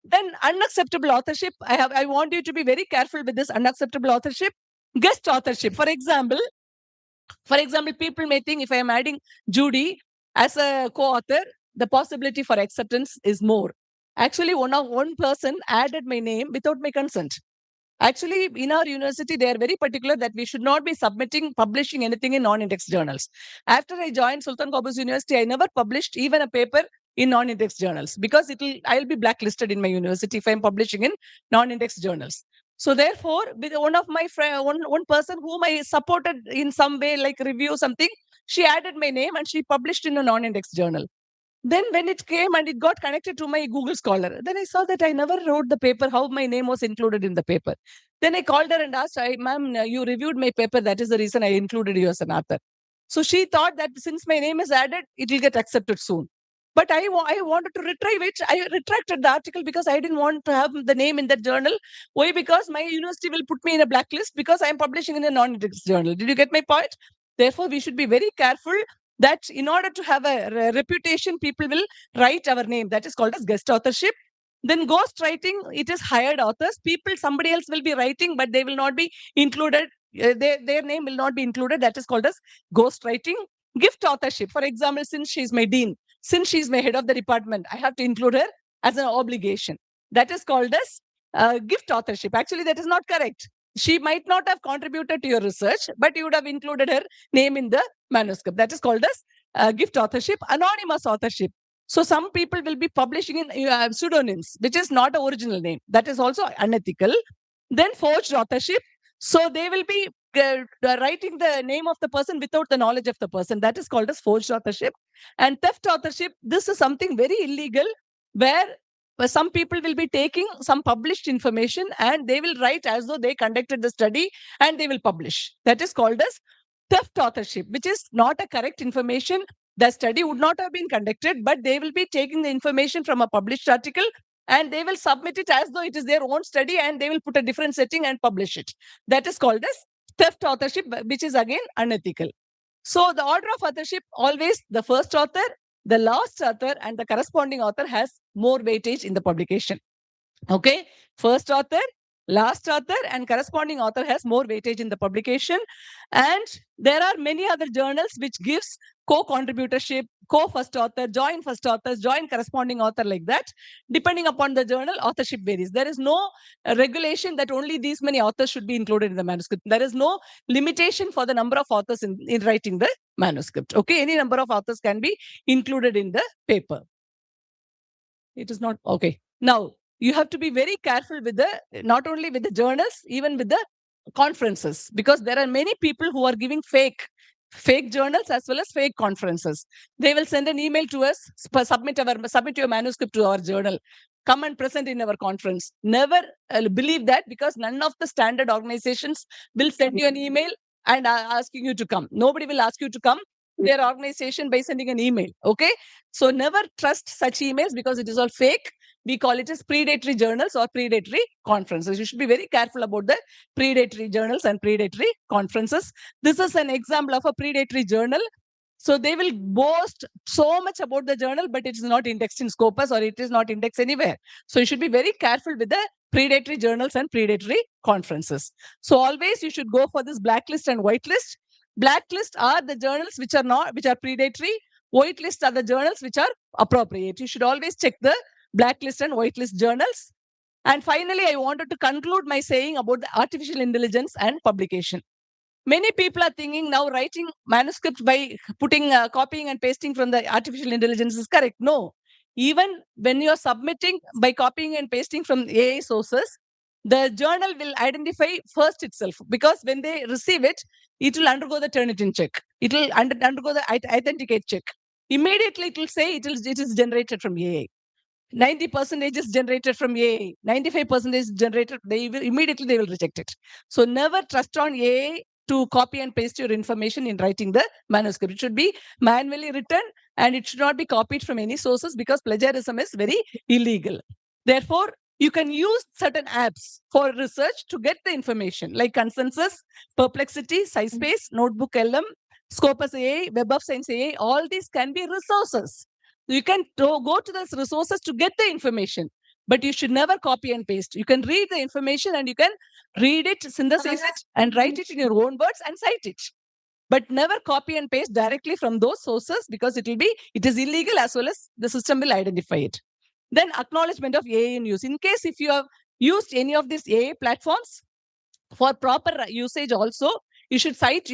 Then unacceptable authorship. I want you to be very careful with this unacceptable authorship. Guest authorship. For example, people may think if I am adding Judy as a co-author, the possibility for acceptance is more. Actually, one person added my name without my consent. Actually, in our university, they are very particular that we should not be publishing anything in non-index journals. After I joined Sultan Qaboos University, I never published even a paper in non-index journals, because I'll be blacklisted in my university if I'm publishing in non-index journals. So therefore, with one of my friend, one person whom I supported in some way, like review something, she added my name and she published in a non-index journal. Then when it came and it got connected to my Google Scholar, then I saw that I never wrote the paper, how my name was included in the paper. Then I called her and asked, ma'am, you reviewed my paper. That is the reason I included you as an author. So she thought that since my name is added, it will get accepted soon. But I wanted to retrieve it. I retracted the article because I didn't want to have the name in that journal. Why? Because my university will put me in a blacklist because I am publishing in a non-index journal. Did you get my point? Therefore, we should be very careful that in order to have a reputation, people will write our name. That is called as guest authorship. Then ghost writing, it is hired authors. Somebody else will be writing, but they will not be included. Their name will not be included. That is called as ghost writing. Gift authorship. For example, since she's my dean, since she's my head of the department, I have to include her as an obligation. That is called as gift authorship. Actually, that is not correct. She might not have contributed to your research, but you would have included her name in the manuscript. That is called as gift authorship. Anonymous authorship. So some people will be publishing in pseudonyms, which is not an original name. That is also unethical. Then forged authorship. So they will be writing the name of the person without the knowledge of the person. That is called as forged authorship. And theft authorship. This is something very illegal, where some people will be taking some published information and they will write as though they conducted the study and they will publish. That is called as theft authorship, which is not a correct information. The study would not have been conducted, but they will be taking the information from a published article and they will submit it as though it is their own study and they will put a different setting and publish it. That is called as theft authorship, which is again unethical. So the order of authorship, always the first author, the last author, and the corresponding author has more weightage in the publication. Okay, first author, last author, and corresponding author has more weightage in the publication. And there are many other journals which gives co-contributorship, co-first author, joint first authors, joint corresponding author, like that. Depending upon the journal, authorship varies. There is no regulation that only these many authors should be included in the manuscript. There is no limitation for the number of authors in writing the manuscript. Okay, any number of authors can be included in the paper. It is not okay. Now, you have to be very careful with not only with the journals, even with the conferences, because there are many people who are giving fake journals as well as fake conferences. They will send an email to us, submit your manuscript to our journal, come and present in our conference. Never believe that, because none of the standard organizations will send you an email and asking you to come. Nobody will ask you to come their organization by sending an email. Okay, so never trust such emails, because it is all fake. We call it as predatory journals or predatory conferences. You should be very careful about the predatory journals and predatory conferences. This is an example of a predatory journal. So they will boast so much about the journal, but it is not indexed in Scopus or it is not indexed anywhere. So you should be very careful with the predatory journals and predatory conferences. So always you should go for this blacklist and whitelist. Blacklist are the journals which are predatory. Whitelist are the journals which are appropriate. You should always check the blacklist and whitelist journals. And finally, I wanted to conclude my saying about the artificial intelligence and publication. Many people are thinking now writing manuscripts by putting, copying and pasting from the artificial intelligence is correct. No, even when you are submitting by copying and pasting from AI sources, the journal will identify first itself, because when they receive it, it will undergo the Turnitin check. It will undergo the authenticate check. Immediately, it will say it is generated from AI. 90% is generated from AI. 95% is generated. They will reject it. So never trust on AI to copy and paste your information in writing the manuscript. It should be manually written and it should not be copied from any sources, because plagiarism is very illegal. Therefore, you can use certain apps for research to get the information, like Consensus, Perplexity, SciSpace, Notebook LM, Scopus AI, Web of Science AI. All these can be resources. You can go to those resources to get the information, but you should never copy and paste. You can read the information and you can read it, synthesize it, and write it in your own words and cite it. But never copy and paste directly from those sources, because it is illegal, as well as the system will identify it. Then acknowledgement of AI in use. In case if you have used any of these AI platforms for proper usage also, you should cite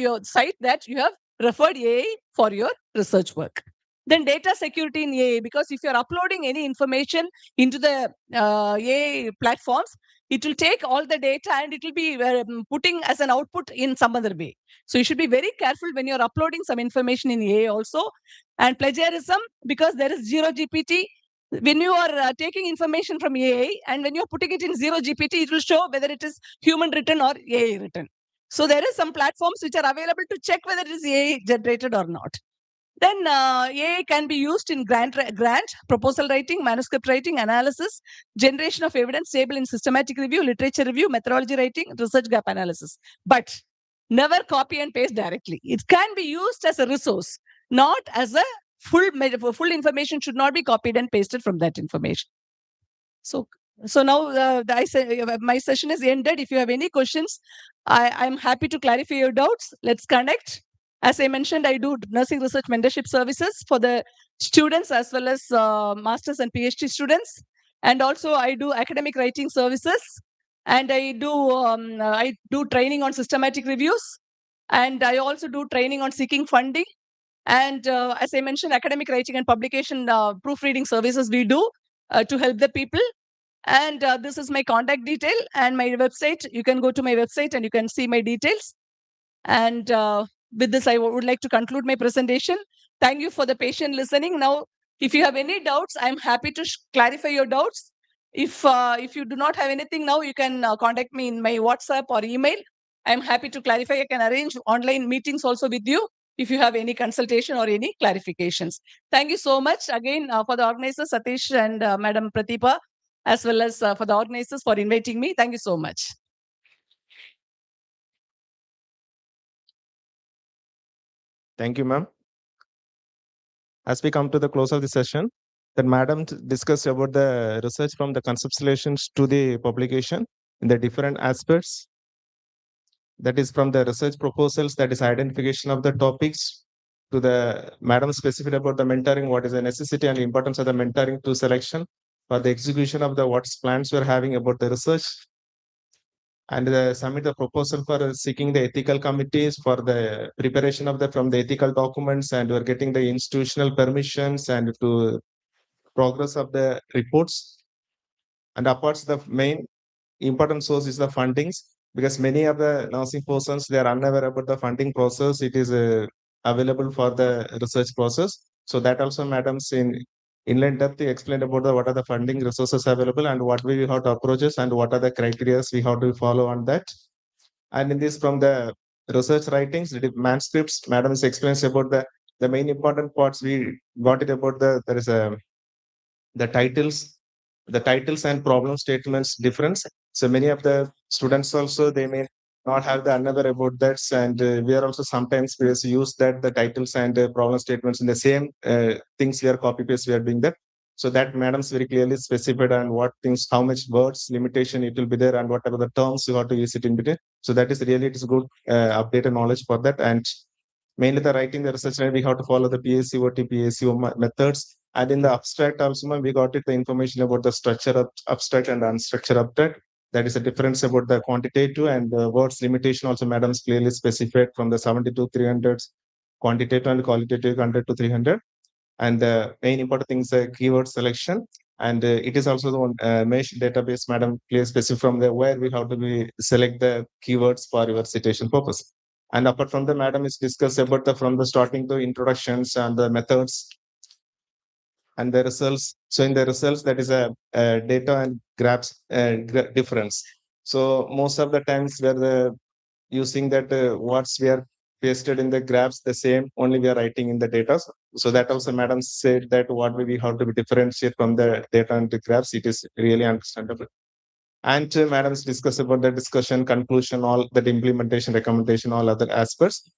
that you have referred AI for your research work. Then data security in AI, because if you're uploading any information into the AI platforms, it will take all the data and it will be putting as an output in some other way. So you should be very careful when you're uploading some information in AI also. And plagiarism, because there is zero GPT. When you are taking information from AI and when you're putting it in zero GPT, it will show whether it is human written or AI written. So there is some platforms which are available to check whether it is AI generated or not. Then AI can be used in grant, proposal writing, manuscript writing, analysis, generation of evidence, table in systematic review, literature review, methodology writing, research gap analysis. But never copy and paste directly. It can be used as a resource, not as a full information should not be copied and pasted from that information. So, now my session is ended. If you have any questions, I'm happy to clarify your doubts. Let's connect. As I mentioned, I do nursing research mentorship services for the students as well as masters and PhD students. And also I do academic writing services. And I do training on systematic reviews. And I also do training on seeking funding. And as I mentioned, academic writing and publication proofreading services we do to help the people. And this is my contact detail and my website. You can go to my website and you can see my details. And with this, I would like to conclude my presentation. Thank you for the patient listening. Now, if you have any doubts, I'm happy to clarify your doubts. If you do not have anything now, you can contact me in my WhatsApp or email. I'm happy to clarify. I can arrange online meetings also with you if you have any consultation or any clarifications. Thank you so much again for the organizers, Satish and Madam Pratipa, as well as for the organizers for inviting me. Thank you so much. Thank you, ma'am. As we come to the close of the session, that madam discussed about the research from the conceptualizations to the publication in the different aspects. That is from the research proposals, that is identification of the topics, to the madam specific about the mentoring, what is the necessity and importance of the mentoring to selection for the execution of the what plans we're having about the research, and submit the proposal for seeking the ethical committees for the preparation of the from the ethical documents, and we're getting the institutional permissions and to progress of the reports. And apart the main important source is the fundings, because many of the nursing persons, they are unaware about the funding process. It is available for the research process. So that also madams in inland depth explained about the what are the funding resources available and what we have to approaches and what are the criteria we have to follow on that. And in this from the research writings, the manuscripts, madams explains about the main important parts. We got it about there is a the titles and problem statements difference. So many of the students also, they may not have the unaware about that, and we are also sometimes we also use that the titles and problem statements in the same things we are copy paste we are doing that. So that madams very clearly specified on what things, how much words limitation it will be there, and whatever the terms you have to use it in between. So that is really, it is good updated knowledge for that. And mainly the writing the research, we have to follow the PACOT, PACO methods. And in the abstract also, we got it the information about the structure of abstract and unstructured abstract. That is a difference about the quantitative and the words limitation also madams clearly specified from the 70 to 300 quantitative and qualitative 100 to 300. And the main important thing is the keyword selection. And it is also the one mesh database, madam clear specific from the where we have to be select the keywords for your citation purpose. And apart from the madam is discussed about the from the starting to introductions and the methods and the results. So in the results, that is a data and graphs difference. So most of the times where the using that what's we are pasted in the graphs the same, only we are writing in the data. So that also madam said that what we have to be differentiate from the data and the graphs. It is really understandable. And madams discuss about the discussion, conclusion, all that implementation, recommendation, all other aspects.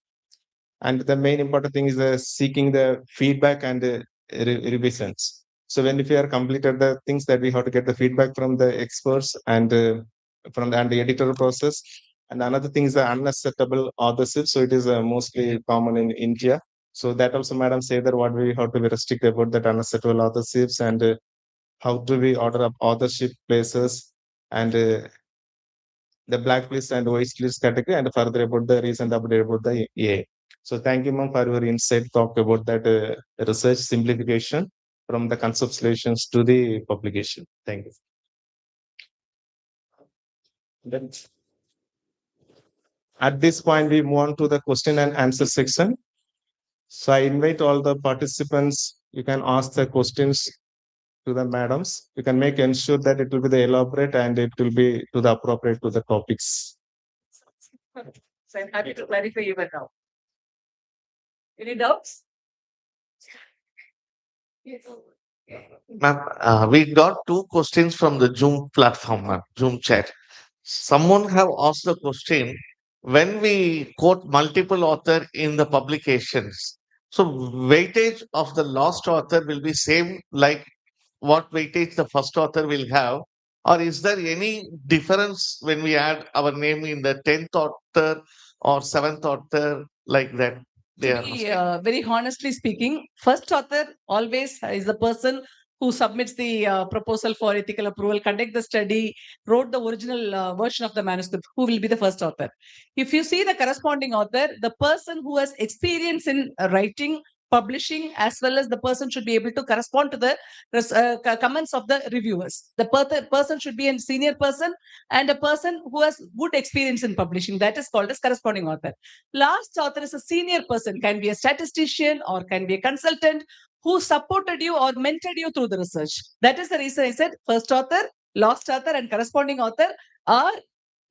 And the main important thing is seeking the feedback and revisions. So when if we are completed the things, that we have to get the feedback from the experts and from the editorial process. And another thing is the unacceptable authorship. So it is mostly common in India. So that also madam say that what we have to be restrict about that unacceptable authorships, and how do we order up authorship places, and the blacklist and whitelist category, and further about the recent update about the EA. So thank you, ma'am, for your insight talk about that research simplification from the conceptualizations to the publication. Thank you. Then at this point, we move on to the question and answer section. So I invite all the participants. You can ask the questions to the madams. You can make ensure that it will be the elaborate and it will be to the appropriate to the topics. So I'm happy to clarify even now. Any doubts? Ma'am, we got two questions from the Zoom platform, ma'am, Zoom chat. Someone have asked the question, when we quote multiple author in the publications, so weightage of the last author will be same like what weightage the first author will have, or is there any difference when we add our name in the 10th author or 7th author like that? They To are be asking. very honestly speaking, first author always is the person who submits the proposal for ethical approval, conduct the study, wrote the original version of the manuscript, who will be the first author. If you see the corresponding author, the person who has experience in writing, publishing, as well as the person should be able to correspond to the comments of the reviewers. The person should be a senior person and a person who has good experience in publishing. That is called as corresponding author. Last author is a senior person, can be a statistician or can be a consultant who supported you or mentored you through the research. That is the reason I said first author, last author, and corresponding author are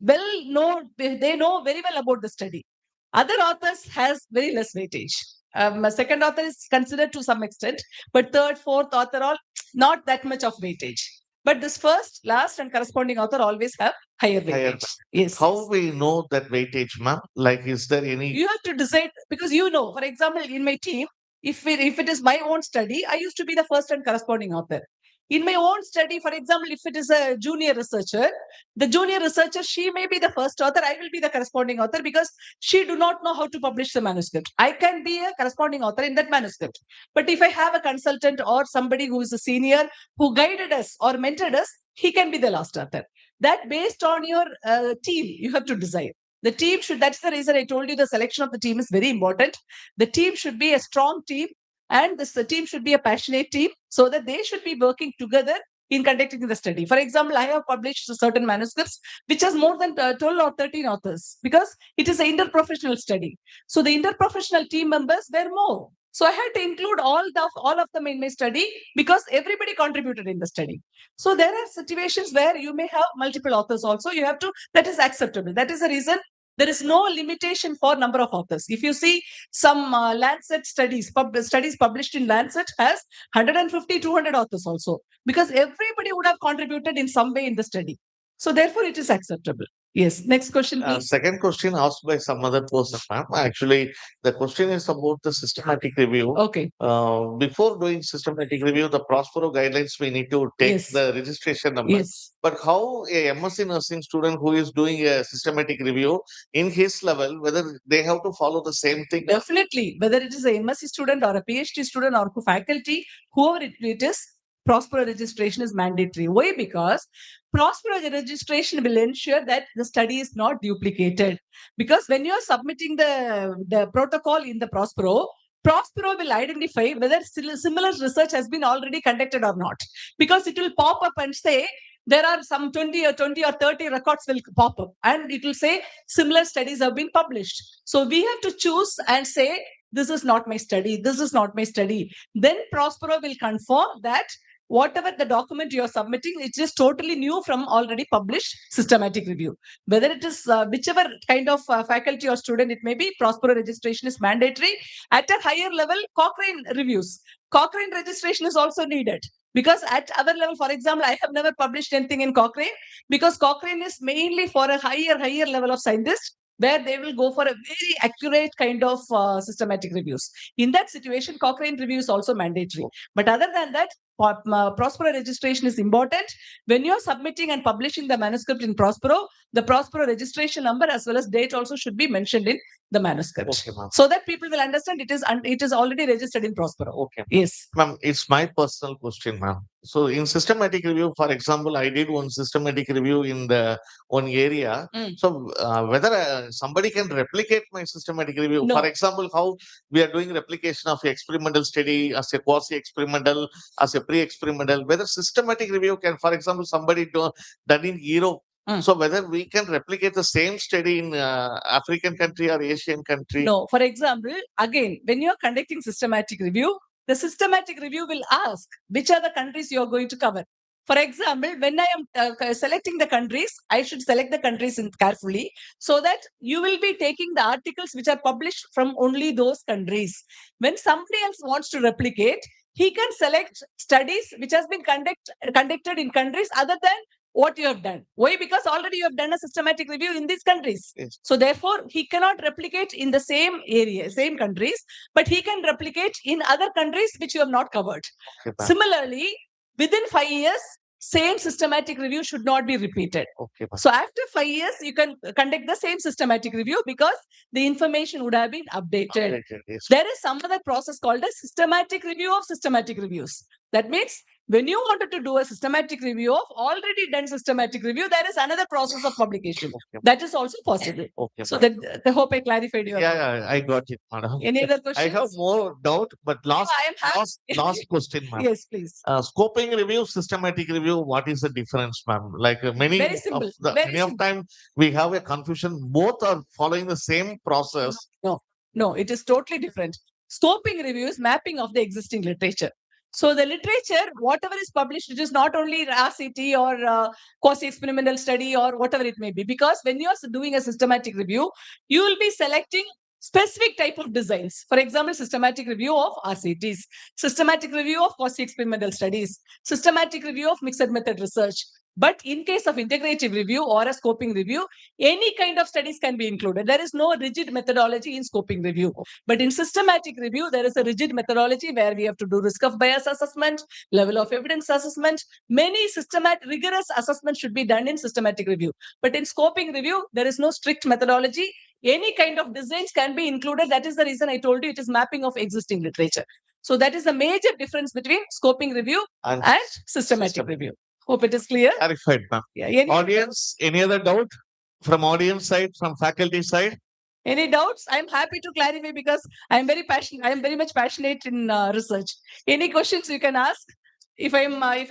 well known. They know very well about the study. Other authors has very less weightage. A second author is considered to some extent, but third, fourth author all not that much of weightage. But this first, last, and corresponding author always have higher Higher. weightage. Yes. How we know that weightage, ma'am? Like, is there any? You have to decide because you know, for example, in my team, if it is my own study, I used to be the first and corresponding author. In my own study, for example, if it is a junior researcher, the junior researcher, she may be the first author, I will be the corresponding author because she do not know how to publish the manuscript. I can be a corresponding author in that manuscript. But if I have a consultant or somebody who is a senior who guided us or mentored us, he can be the last author. That based on your team, you have to decide. The team should, that's the reason I told you the selection of the team is very important. The team should be a strong team and the team should be a passionate team so that they should be working together in conducting the study. For example, I have published certain manuscripts which has more than 12 or 13 authors because it is an interprofessional study. So the interprofessional team members were more. So I had to include all of them in my study because everybody contributed in the study. So there are situations where you may have multiple authors also. You have to, that is acceptable. That is the reason there is no limitation for number of authors. If you see some Lancet studies, studies published in Lancet has 150, 200 authors also, because everybody would have contributed in some way in the study. So therefore, it is acceptable. Yes. Next question, please. Second question asked by some other person, ma'am. Actually, the question is about the systematic review. Okay. Before doing systematic review, the Prospero guidelines, we need to take Yes. the registration number. Yes. But how a MSc nursing student who is doing a systematic review in his level, whether they have to follow the same thing? Definitely, whether it is a MSc student or a PhD student or faculty, whoever it is, Prospero registration is mandatory. Why? Because Prospero registration will ensure that the study is not duplicated. Because when you are submitting the protocol in the Prospero will identify whether similar research has been already conducted or not. Because it will pop up and say, there are some 20 or 30 records will pop up and it will say similar studies have been published. So we have to choose and say, this is not my study, this is not my study. Then Prospero will confirm that whatever the document you are submitting, it is totally new from already published systematic review. Whether it is whichever kind of faculty or student it may be, Prospero registration is mandatory. At a higher level, Cochrane reviews. Cochrane registration is also needed. Because at our level, for example, I have never published anything in Cochrane because Cochrane is mainly for a higher level of scientists where they will go for a very accurate kind of systematic reviews. In that situation, Cochrane review is also mandatory. But other than that, Prospero registration is important. When you're submitting and publishing the manuscript in Prospero, the Prospero registration number as well as date also should be mentioned in the manuscript. Okay, ma'am. So that people will understand it is already registered in Prospero. Okay. Yes. Ma'am, it's my personal question, ma'am. So in systematic review, for example, I did one systematic review in the one area. Mm. So whether somebody can replicate my systematic review, No. for example, how we are doing replication of experimental study as a quasi-experimental, as a pre-experimental, whether systematic review can, for example, somebody done in Europe. Mm. So whether we can replicate the same study in African country or Asian country. No. For example, again, when you are conducting systematic review, the systematic review will ask which are the countries you are going to cover. For example, when I am selecting the countries, I should select the countries carefully so that you will be taking the articles which are published from only those countries. When somebody else wants to replicate, he can select studies which has been conducted in countries other than what you have done. Why? Because already you have done a systematic review in these countries. Yes. So therefore, he cannot replicate in the same area, same countries, but he can replicate in other countries which you have not covered. Okay, ma'am. Similarly, within 5 years, same systematic review should not be repeated. Okay, ma'am. So after 5 years, you can conduct the same systematic review because the information would have been updated. Yes. There is some other process called a systematic review of systematic reviews. That means when you wanted to do a systematic review of already done systematic review, there is another process of publication. Okay. That is also possible. Okay, So ma'am. that I hope I clarified your. Yeah, I got it, madam. Any other I questions? have more doubt, but I am happy. last question, ma'am. Yes, please. Scoping review, systematic review, what is the difference, ma'am? Like many Very simple. Very many of simple. time we have a confusion. Both are following the same process. No, it is totally different. Scoping review is mapping of the existing literature. So the literature, whatever is published, it is not only RCT or quasi-experimental study or whatever it may be. Because when you are doing a systematic review, you will be selecting specific type of designs. For example, systematic review of RCTs, systematic review of quasi-experimental studies, systematic review of mixed method research. But in case of integrative review or a scoping review, any kind of studies can be included. There is no rigid methodology in scoping review. But in systematic review, there is a rigid methodology where we have to do risk of bias assessment, level of evidence assessment. Many systematic, rigorous assessments should be done in systematic review. But in scoping review, there is no strict methodology. Any kind of designs can be included. That is the reason I told you it is mapping of existing literature. So that is the major difference between scoping review and systematic review. Hope it is clear. Clarified, ma'am. Yeah, Audience, any other doubt from audience side, from faculty side? Any doubts? I'm happy to clarify because I'm very passionate. I'm very much passionate in research. Any questions you can ask? If I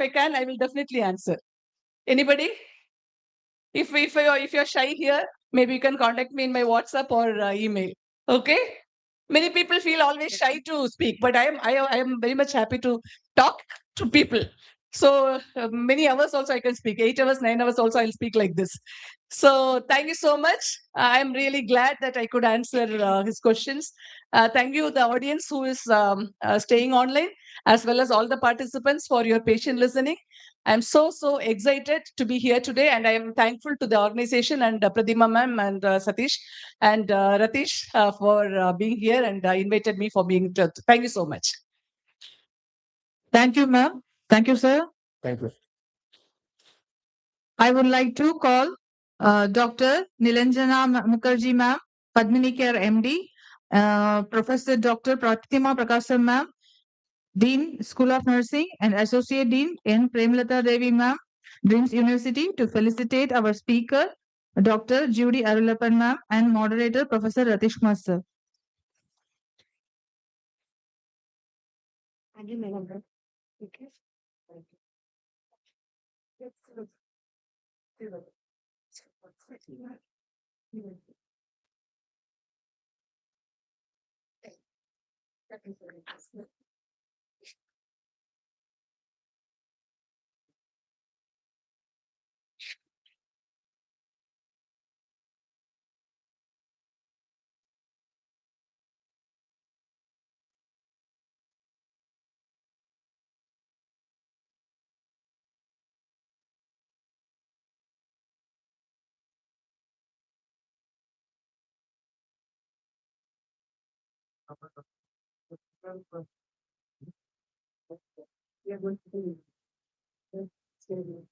can, I will definitely answer. Anybody? If you're shy here, maybe you can contact me in my WhatsApp or email. Okay. Many people feel always shy to speak, but I am very much happy to talk to people. So many hours also I can speak. 8 hours, 9 hours also I'll speak like this. So thank you so much. I'm really glad that I could answer his questions. Thank you, the audience who is staying online, as well as all the participants for your patient listening. I'm so excited to be here today, and I am thankful to the organization and Pradima ma'am and Satish and Ratish for being here and invited me for being. Thank you so much. Thank you, ma'am. Thank you, sir. Thank you. I would like to call Dr. Nilanjana Mukherjee, ma'am, Padmini Care MD, Professor Dr. Pratima Prakasam, ma'am, Dean, School of Nursing, and Associate Dean N. Premlata Devi, ma'am, DRIEMS University, to felicitate our speaker, Dr. Judy Arulapan, ma'am, and moderator, Professor Ratish Kumar, sir. Thank you, madam. Okay.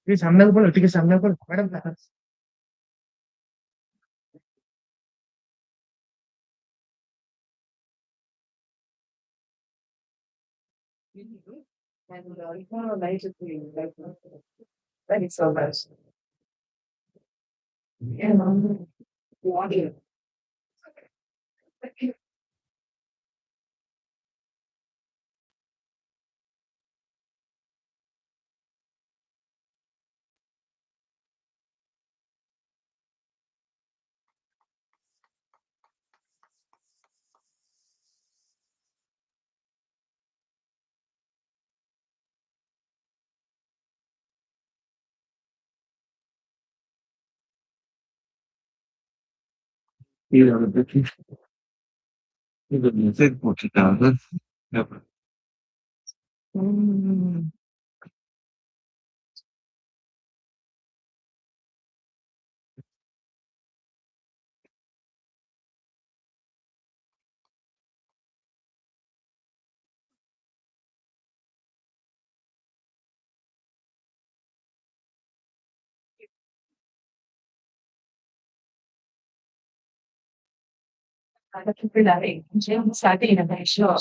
Please, सामने को बोलो, ठीक है, सामने को बोलो, madam. And it's not a major thing. Thank you so much. Yeah, want you. Thank you. You are the teacher. You are the third what it does. Never. I keep learning. I'm starting in a show.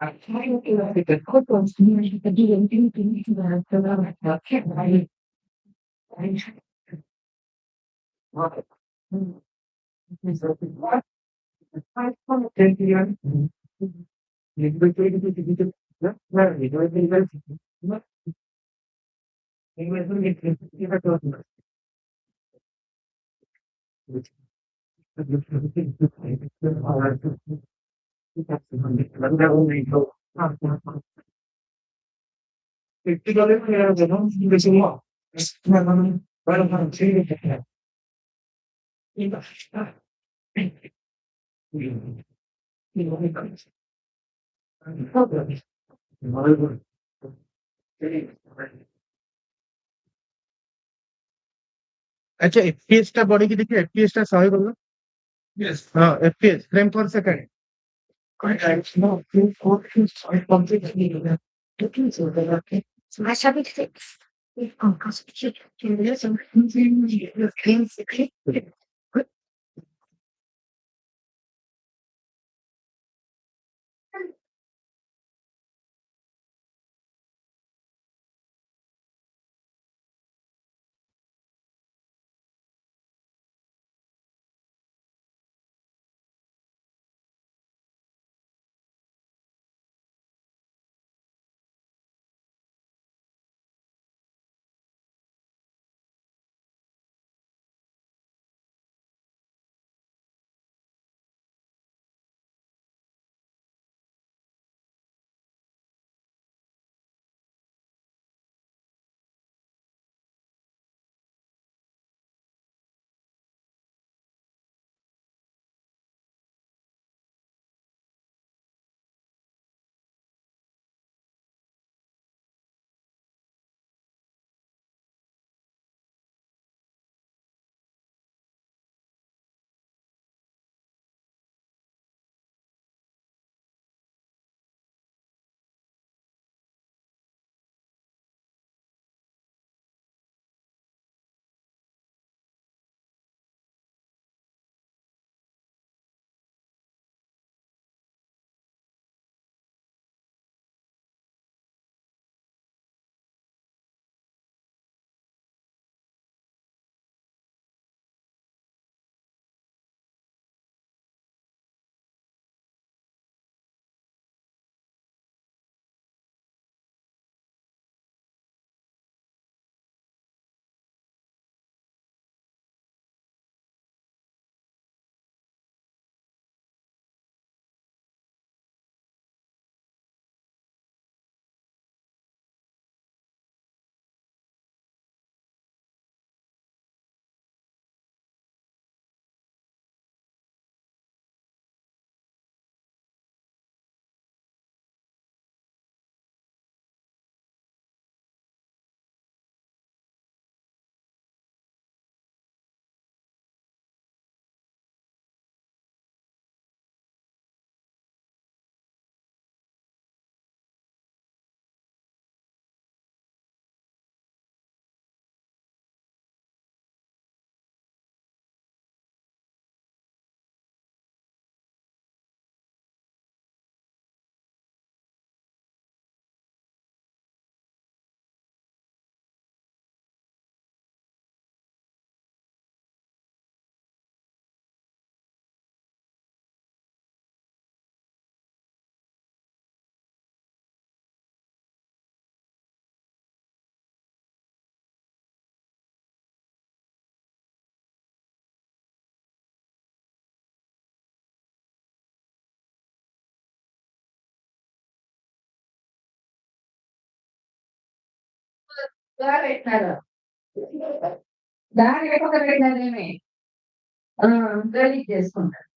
I'm trying to get the good ones. You can do anything to the okay, right? I want to thank you. अच्छा FPS टा body की देखिए FPS टा 100 बोलो Yes. हां FPS frame पर second I shall be fixed. If unconstituted, పెట్టినారు దాని ఒక పెట్టినారేమి రిలీజ్ చేసుకుంటారు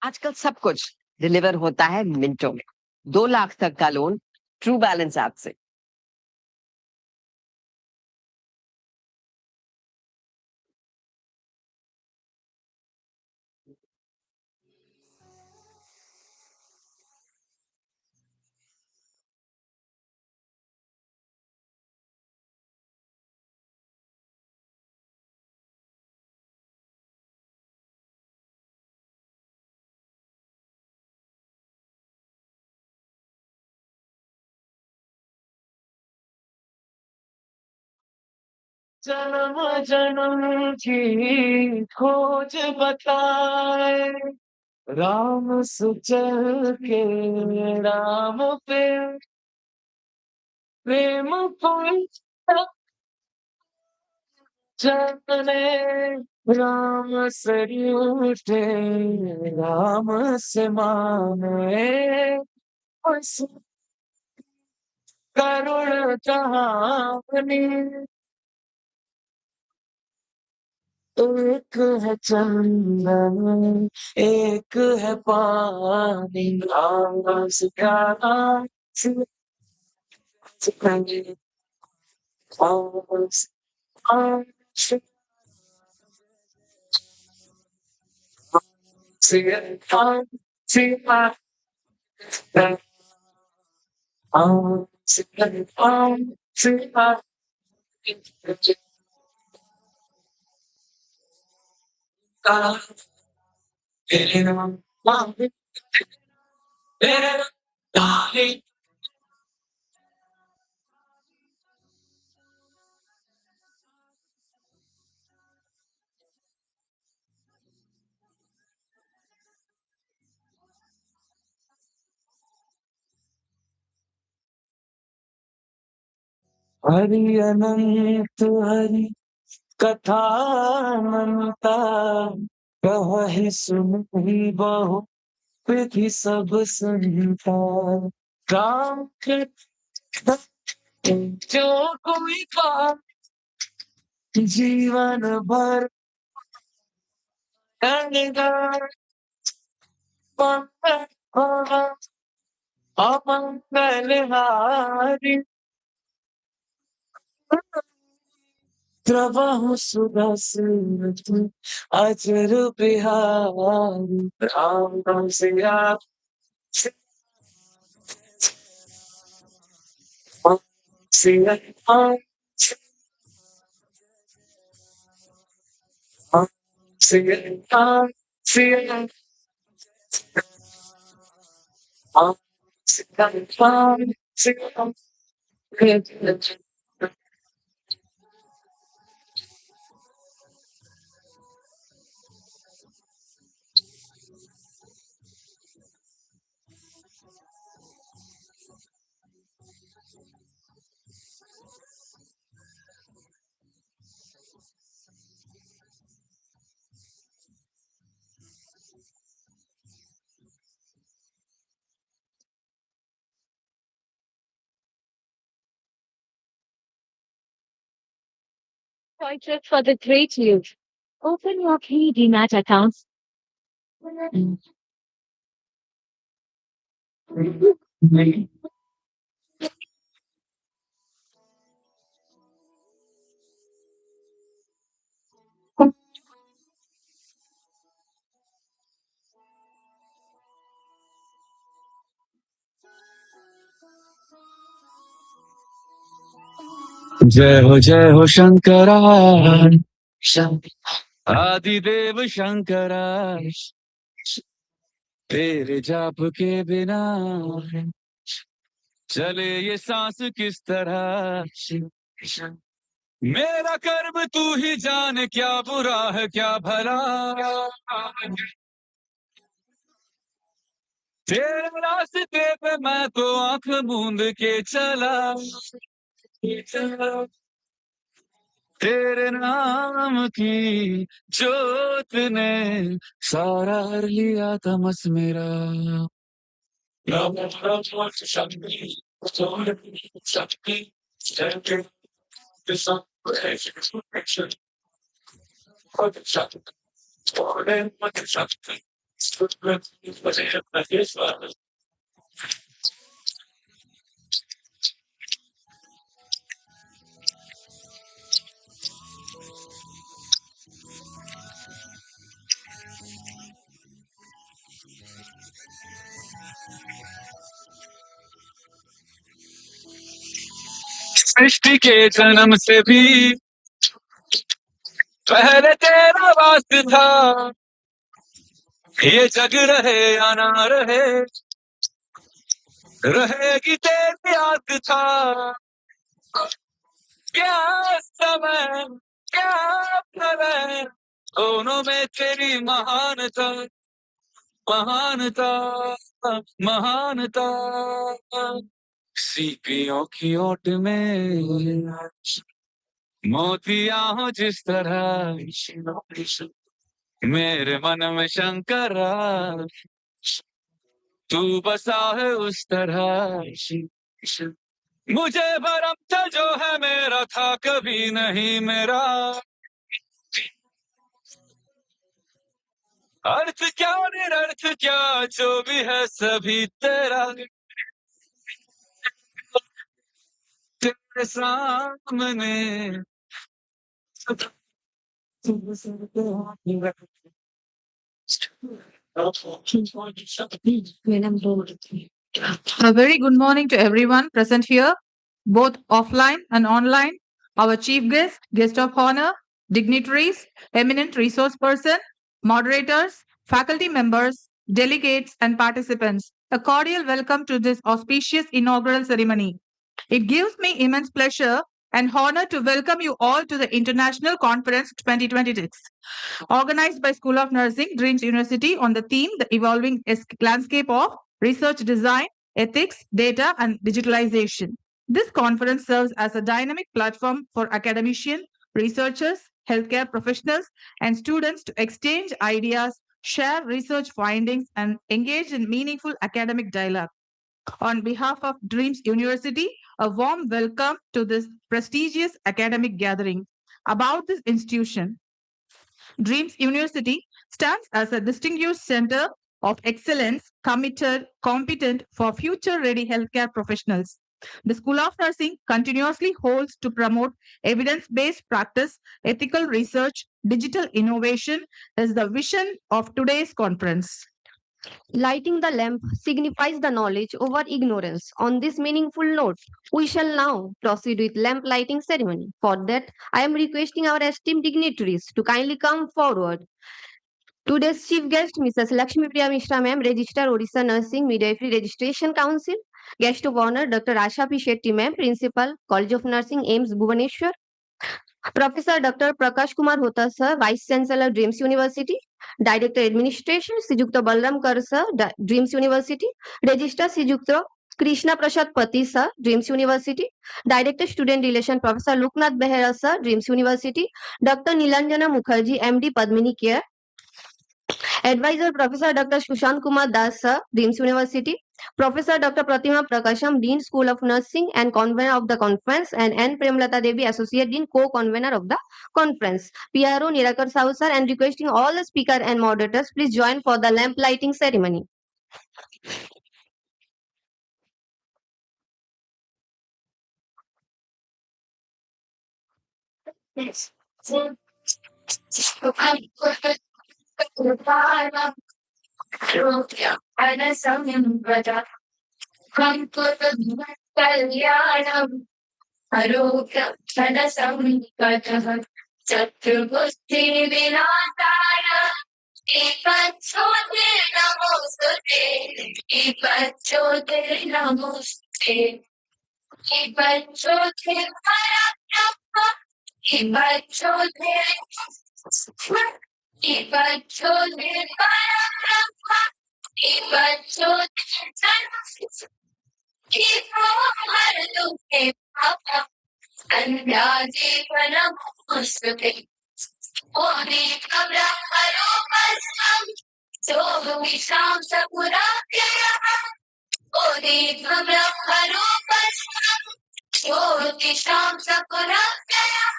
आजकल सब कुछ डिलीवर होता है मिनटों में। 2 लाख तक का लोन ट्रू बैलेंस ऐप से। जन्म जन्म की खोज बताए राम से चल के राम पे प्रेम कोई जाने राम से रूठे राम से माने बस करुण कहानी एक है चंदन एक है पानी राम से गाना हरि अनंत हरि कथा अनंता कहि सुनि बहु विधि सब संता राम के जो कोई बात जीवन भर अनगार अमंगल हारी प्रभु सुदर्शन अजर Bihari Ram Siya Siya Siya Siya Siya Pointed for the great youth. Open your key DMAT accounts. जय हो शंकरा आदिदेव शंकरा तेरे जाप के बिना चले ये सांस किस तरह मेरा कर्म तू ही जाने क्या बुरा है क्या भला तेरे रास्ते पे मैं तो आंख मूंद के चला तेरे नाम की जोत ने सारा हर लिया तमस मेरा सृष्टि के जन्म से भी पहले तेरा वास्ता था, ये जग रहे या ना रहे, रहेगी तेरी याद था। क्या समय, क्या प्रलय, दोनों में तेरी महानता, महानता, महानता। सीपियों की ओट में मोतिया हो जिस तरह, मेरे मन में शंकरा, तू बसा है उस तरह। मुझे भरम था जो है मेरा था कभी नहीं मेरा, अर्थ क्या निरर्थ क्या जो भी है सभी तेरा, तेरे सामने। A very good morning to everyone present here, both offline and online. Our chief guest, guest of honor, dignitaries, eminent resource person, moderators, faculty members, delegates, and participants. A cordial welcome to this auspicious inaugural ceremony. It gives me immense pleasure and honor to welcome you all to the International Conference 2026, organized by School of Nursing, DREAMS University, on the theme The Evolving Landscape of Research Design, Ethics, Data, and Digitalization. This conference serves as a dynamic platform for academicians, researchers, healthcare professionals, and students to exchange ideas, share research findings, and engage in meaningful academic dialogue. On behalf of DREAMS University, a warm welcome to this prestigious academic gathering. About this institution, DREAMS University stands as a distinguished center of excellence competent for future ready healthcare professionals. The School of Nursing continuously holds to promote evidence based practice, ethical research, digital innovation is the vision of today's conference. Lighting the lamp signifies the knowledge over ignorance. On this meaningful note, we shall now proceed with lamp lighting ceremony. For that, I am requesting our esteemed dignitaries to kindly come forward. Today's chief guest, Mrs. Lakshmi Priya Mishra Ma'am, Registrar Odisha Nursing Midwifery Registration Council. Guest of honor, Dr. Asha P. Shetty Ma'am, Principal, College of Nursing, AIMS, Bhubaneswar. Professor Dr. Prakash Kumar Hota Sir, Vice Chancellor, DREAMS University. Director Administration, Sijukta Balram Kar Sir, DREAMS University. Registrar Sijukta Krishna Prasad Pati Sir, DREAMS University. Director Student Relation, Professor Loknath Behera Sir, DREAMS University. Dr. Nilanjana Mukherjee, MD, Padmini Care. Advisor Professor Dr. Sushant Kumar Das Sir, DREAMS University. Professor Dr. Pratima Prakasham, Dean School of Nursing and Convener of the Conference, and N. Premlata Devi, Associate Dean, Co-Convener of the Conference. PRO Nirakar Sahu Sir, and requesting all the speaker and moderators, please join for the lamp lighting ceremony. Yes. Chaturbuddhi Vinataya Ipachote Namostate Ipachote Namostate Ipachote Parabrahma Ipachote Ipachote Parabrahma Ipachote Dharma Ipo Maruke Papa Andajiva Namostate Odi Brahmaropasam Sohumisham Sakurapyaya Odi Brahmaropasam Sohumisham Sakurapyaya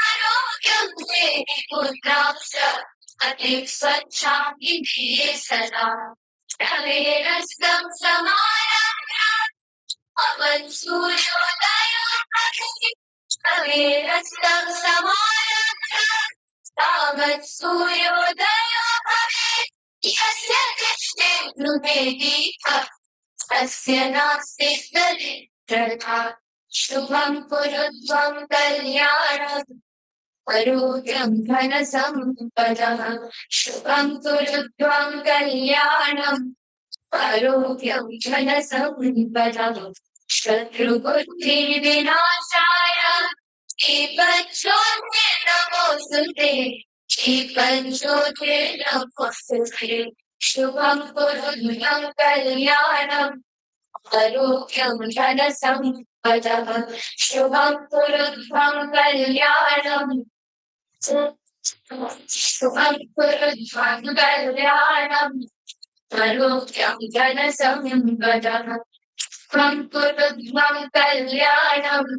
Arogyam Devi Putrapsa अधिक सच्चा विधि सदा रस्तम समाया oven सूर्योदय रस्तम समाया तावत् सूर्योदय यस्य दृष्टे गृहे दीपः तस्य नास्ति दरिद्रता शुभं कुरुध्वं कल्याणम् आरोग्यं धनसम्पदः शुभं कुरुध्वं कल्याणम् आरोग्यं धनसम्पदः शत्रुबुद्धिविनाशाय दीपज्योतिर्नमोऽस्तुते दीपज्योतिर्नमोऽस्तुते शुभं कुरुध्वं कल्याणम् आरोग्यं धनसम्पदः शुभं कुरुध्वं कल्याणम् शुभं कुरुध्वं कल्याणम् आरोग्यं धनसम्पदः शुभं कुरुध्वं कल्याणम्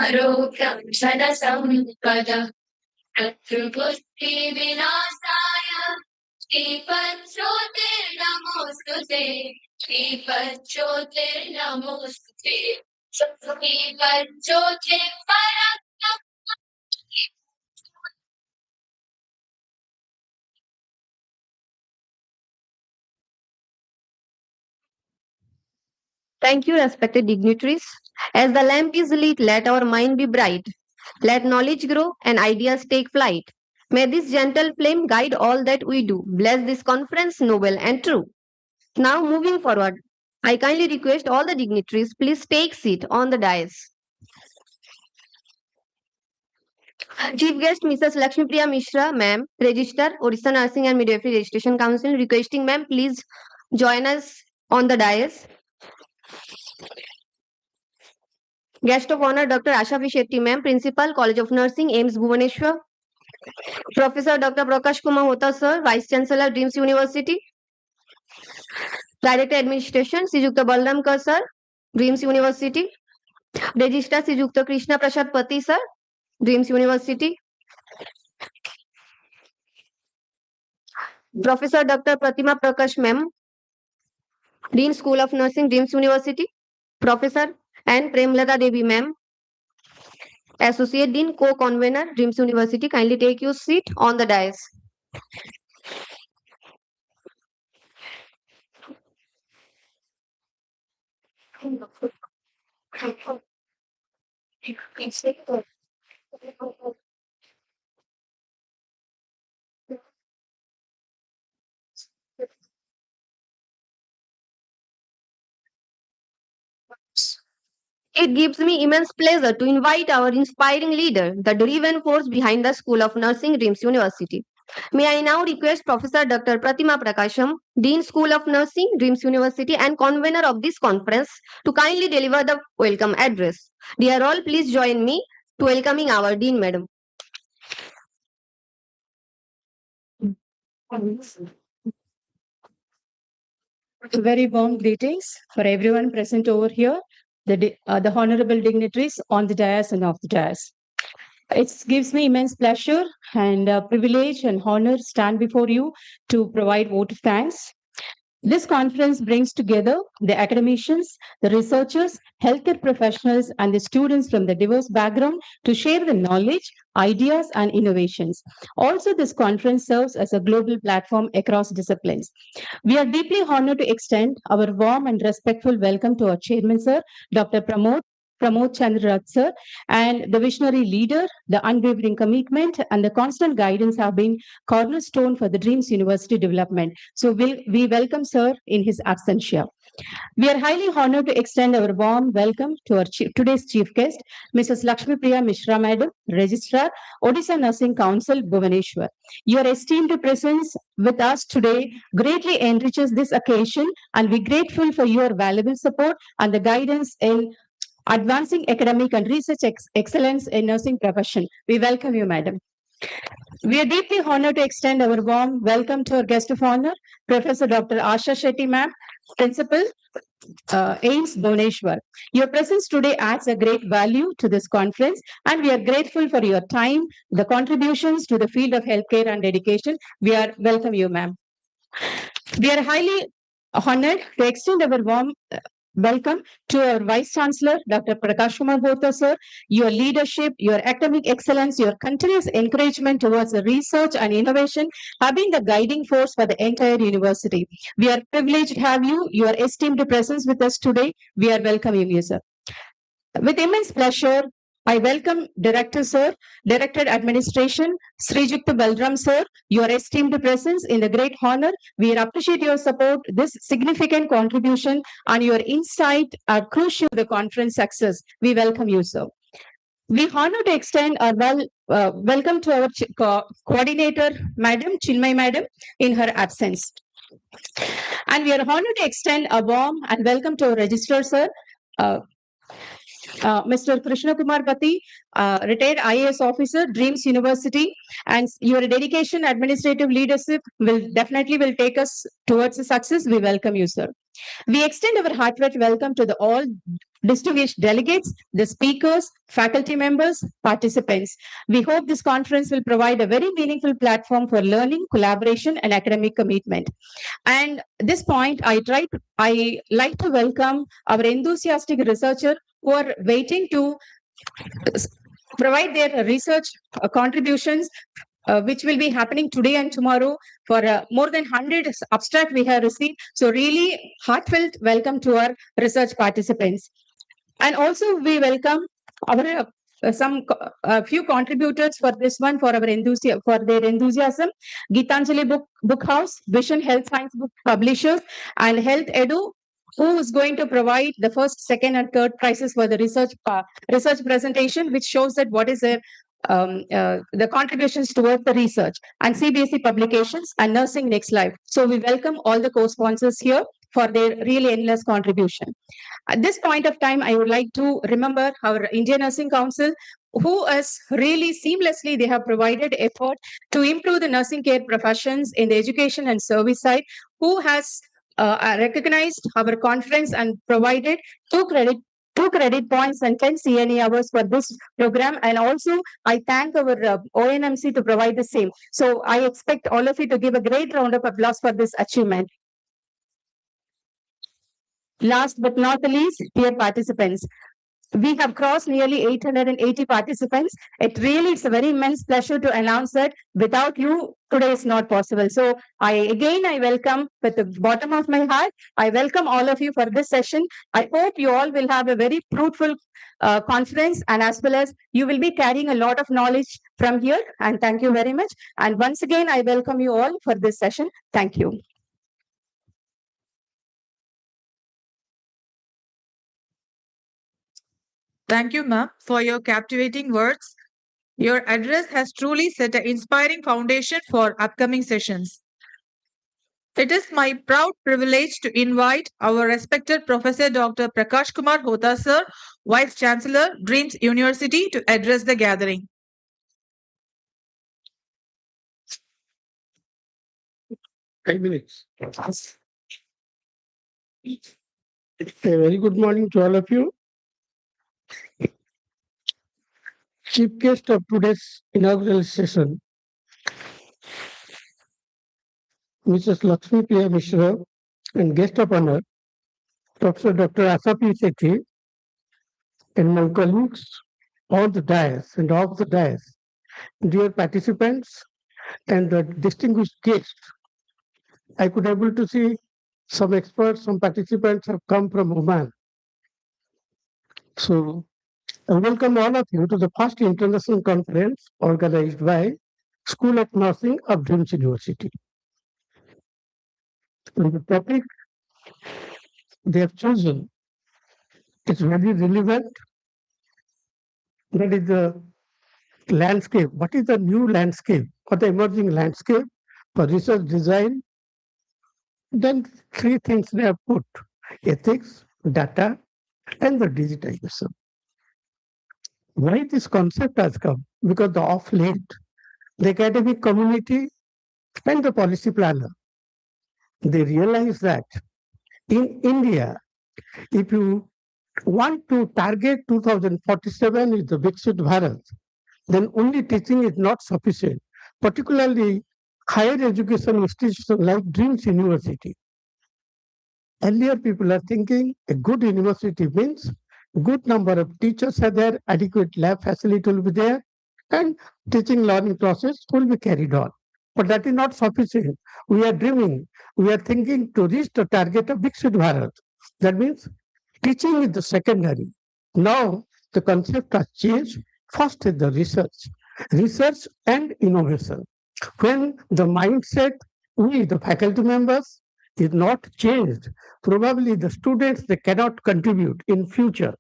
आरोग्यं धनसम्पदः शत्रुबुद्धिविनाशाय दीपज्योतिर्नमोऽस्तुते दीपज्योतिर्नमोऽस्तुते दीपज्योतिर्परम् Thank you, respected dignitaries. As the lamp is lit, let our mind be bright. Let knowledge grow and ideas take flight. May this gentle flame guide all that we do. Bless this conference, noble and true. Now, moving forward, I kindly request all the dignitaries, please take seat on the dais. Chief guest Mrs. Lakshmi Priya Mishra, ma'am, Registrar, Odisha Nursing and Midwifery Registration Council, requesting ma'am, please join us on the dais. Guest of honor Dr. Asha Shetty, ma'am, Principal, College of Nursing, AIMS Bhubaneswar. Professor Dr. Prakash Kumar Hota, sir, Vice Chancellor, DRIEMS University. Director Administration, Srijukta Balramkar, sir, DRIEMS University. Registrar Srijukta Krishna Prasad Pati, sir, DRIEMS University. Professor Dr. Pratima Prakash, ma'am, Dean School of Nursing, DRIEMS University. Professor and Premlata Devi, ma'am, Associate Dean, Co-Convener, DRIEMS University. Kindly take your seat on the dais. It gives me immense pleasure to invite our inspiring leader, the driven force behind the School of Nursing, DRIEMS University. May I now request Professor Dr. Pratima Prakasham, Dean School of Nursing, DRIEMS University and convener of this conference to kindly deliver the welcome address. Dear all, please join me to welcoming our Dean Madam. Very warm greetings for everyone present over here, the honorable dignitaries on the dais and off the dais. It gives me immense pleasure and privilege and honor to stand before you to provide vote of thanks. This conference brings together the academicians, the researchers, healthcare professionals, and the students from the diverse background to share the knowledge, ideas, and innovations. Also, this conference serves as a global platform across disciplines. We are deeply honored to extend our warm and respectful welcome to our chairman, sir, Dr. Pramod Chandra sir, and the visionary leader. The unwavering commitment and the constant guidance have been cornerstone for the DREAMS University development. So we welcome sir in his absentia. We are highly honored to extend our warm welcome to our today's chief guest, Mrs. Lakshmi Priya Mishra Madam, Registrar, Odisha Nursing Council, Bhubaneswar. Your esteemed presence with us today greatly enriches this occasion, and we're grateful for your valuable support and the guidance in advancing academic and research excellence in nursing profession. We welcome you, madam. We are deeply honored to extend our warm welcome to our guest of honor, Professor Dr. Asha Shetty, ma'am, Principal, AIMS Bhubaneswar. Your presence today adds a great value to this conference, and we are grateful for your time, the contributions to the field of healthcare and education. We are welcome you, ma'am. We are highly honored to extend our warm welcome to our Vice Chancellor, Dr. Prakash Kumar Bhota, sir. Your leadership, your academic excellence, your continuous encouragement towards the research and innovation have been the guiding force for the entire university. We are privileged to have you, your esteemed presence with us today. We are welcoming you, sir. With immense pleasure, I welcome Director Sir, Director Administration, Srijukta Balram Sir, your esteemed presence in the great honor. We appreciate your support. This significant contribution and your insight are crucial to the conference success. We welcome you, sir. We honor to extend our welcome to our coordinator, Madam Chinmay Madam, in her absence. And we are honored to extend a warm and welcome to our registrar, sir. Mr. Krishna Kumar Pati, retired IAS officer, DRIEMS University, and your dedication, administrative leadership will take us towards the success. We welcome you, sir. We extend our heartfelt welcome to all distinguished delegates, the speakers, faculty members, participants. We hope this conference will provide a very meaningful platform for learning, collaboration, and academic commitment. And at this point, I like to welcome our enthusiastic researcher who are waiting to provide their research contributions, which will be happening today and tomorrow for more than 100 abstract we have received. So really heartfelt welcome to our research participants. And also we welcome our few contributors for this one for their enthusiasm. Geetanjali Book House, Vision Health Science Book Publishers, and Health Edu, who is going to provide the first, second, and third prizes for the research presentation, which shows that what is the contributions towards the research, and CBSE Publications and Nursing Next Life. So we welcome all the co-sponsors here for their really endless contribution. At this point of time, I would like to remember our Indian Nursing Council, who is really seamlessly, they have provided effort to improve the nursing care professions in the education and service side, who has recognized our conference and provided two credit points and 10 CNE hours for this program. And also, I thank our ONMC to provide the same. So I expect all of you to give a great round of applause for this achievement. Last but not the least, dear participants, we have crossed nearly 880 participants. It's a very immense pleasure to announce that without you, today is not possible. So I welcome with the bottom of my heart, I welcome all of you for this session. I hope you all will have a very fruitful conference, and as well as you will be carrying a lot of knowledge from here. And thank you very much. And once again, I welcome you all for this session. Thank you. Thank you, ma'am, for your captivating words. Your address has truly set an inspiring foundation for upcoming sessions. It is my proud privilege to invite our respected Professor Dr. Prakash Kumar Bhota, sir, Vice Chancellor, DREAMS University, to address the gathering. A very good morning to all of you. Chief guest of today's inaugural session, Mrs. Lakshmi Priya Mishra, and guest of honor, Professor Dr. Asapi Sethi, and my colleagues, on the dais and off the dais, dear participants and the distinguished guests. I could able to see some experts, some participants have come from Oman. So I welcome all of you to the first international conference organized by School of Nursing of DREAMS University. And the topic they have chosen is very relevant. That is the landscape. What is the new landscape or the emerging landscape for research design? Then three things they have put: ethics, data, and the digitization. Why this concept has come? Because of late, the academic community and the policy planner, they realize that in India, if you want to target 2047 with the Viksit Bharat, then only teaching is not sufficient, particularly higher education institutions like DRIEMS University. Earlier, people are thinking a good university means good number of teachers are there, adequate lab facility will be there, and teaching learning process will be carried on. But that is not sufficient. We are dreaming, we are thinking to reach the target of Viksit Bharat. That means teaching is the secondary. Now the concept has changed. First is the research and innovation. When the mindset, we, the faculty members, is not changed, probably the students, they cannot contribute in future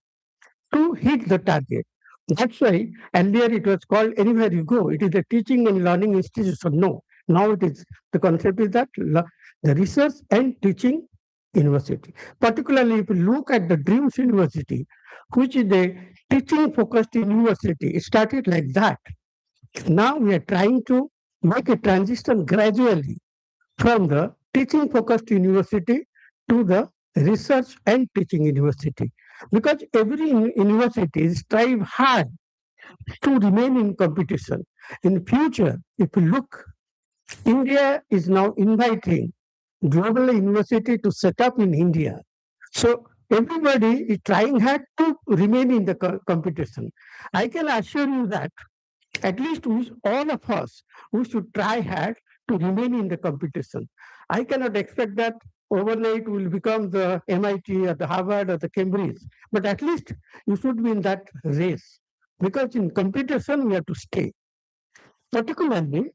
to hit the target. That's why earlier it was called anywhere you go. It is a teaching and learning institution. No, now it is, the concept is that the research and teaching university. Particularly if you look at the DREAMS University, which is a teaching focused university, it started like that. Now we are trying to make a transition gradually from the teaching focused university to the research and teaching university, because every university strive hard to remain in competition. In future, if you look, India is now inviting global university to set up in India. So everybody is trying hard to remain in the competition. I can assure you that at least all of us, we should try hard to remain in the competition. I cannot expect that overnight will become the MIT or the Harvard or the Cambridge, but at least you should be in that race, because in competition we have to stay. Particularly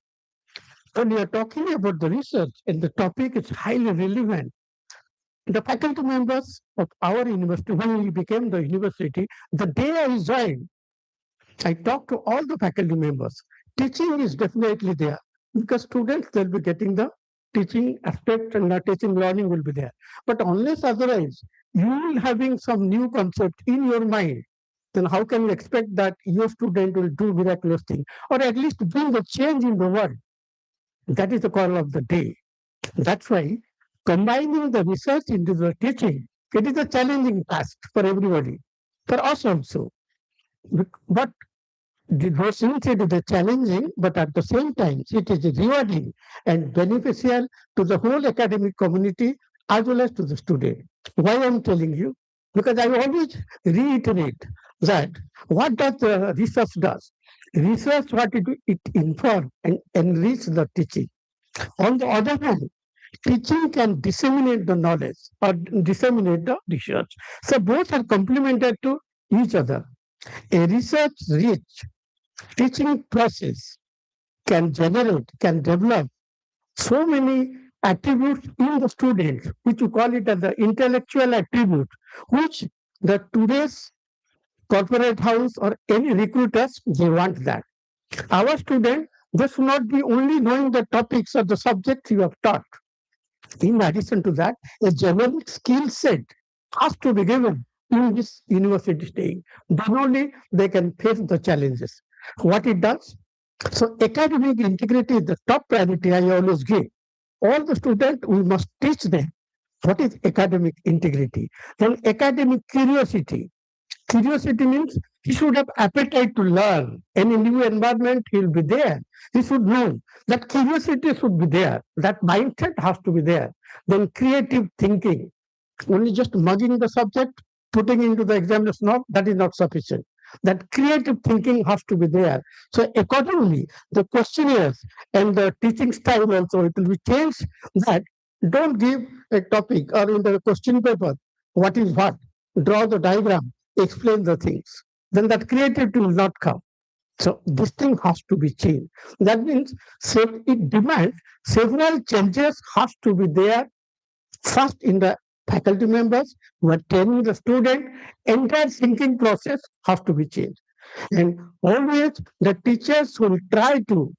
when we are talking about the research and the topic is highly relevant, the faculty members of our university, when we became the university, the day I joined, I talked to all the faculty members. Teaching is definitely there, because students, they'll be getting the teaching aspect and the teaching learning will be there. But unless otherwise, you will having some new concept in your mind, then how can you expect that your student will do miraculous thing, or at least bring the change in the world? That is the call of the day. That's why combining the research into the teaching, it is a challenging task for everybody, for us also. But since it is challenging, but at the same time, it is rewarding and beneficial to the whole academic community as well as to the student. Why I'm telling you? Because I always reiterate that what does the research does? Research, what it do, it inform and enrich the teaching. On the other hand, teaching can disseminate the knowledge or disseminate the research. So both are complementary to each other. A research-rich teaching process can develop so many attributes in the students, which you call it as the intellectual attribute, which the today's corporate house or any recruiters, they want that. Our student, they should not be only knowing the topics or the subjects you have taught. In addition to that, a generic skill set has to be given in this university staying. Then only they can face the challenges. What it does? So academic integrity is the top priority I always give. All the students, we must teach them what is academic integrity. Then academic curiosity. Curiosity means he should have appetite to learn. Any new environment, he'll be there. He should know. That curiosity should be there. That mindset has to be there. Then creative thinking. Only just mugging the subject, putting into the examination, no, that is not sufficient. That creative thinking has to be there. So accordingly, the questionnaires and the teaching style also, it will be changed, that don't give a topic or in the question paper, what is what, draw the diagram, explain the things. Then that creativity will not come. So this thing has to be changed. That means it demands several changes has to be there. First, in the faculty members who are training the student, entire thinking process has to be changed. And always the teachers will try to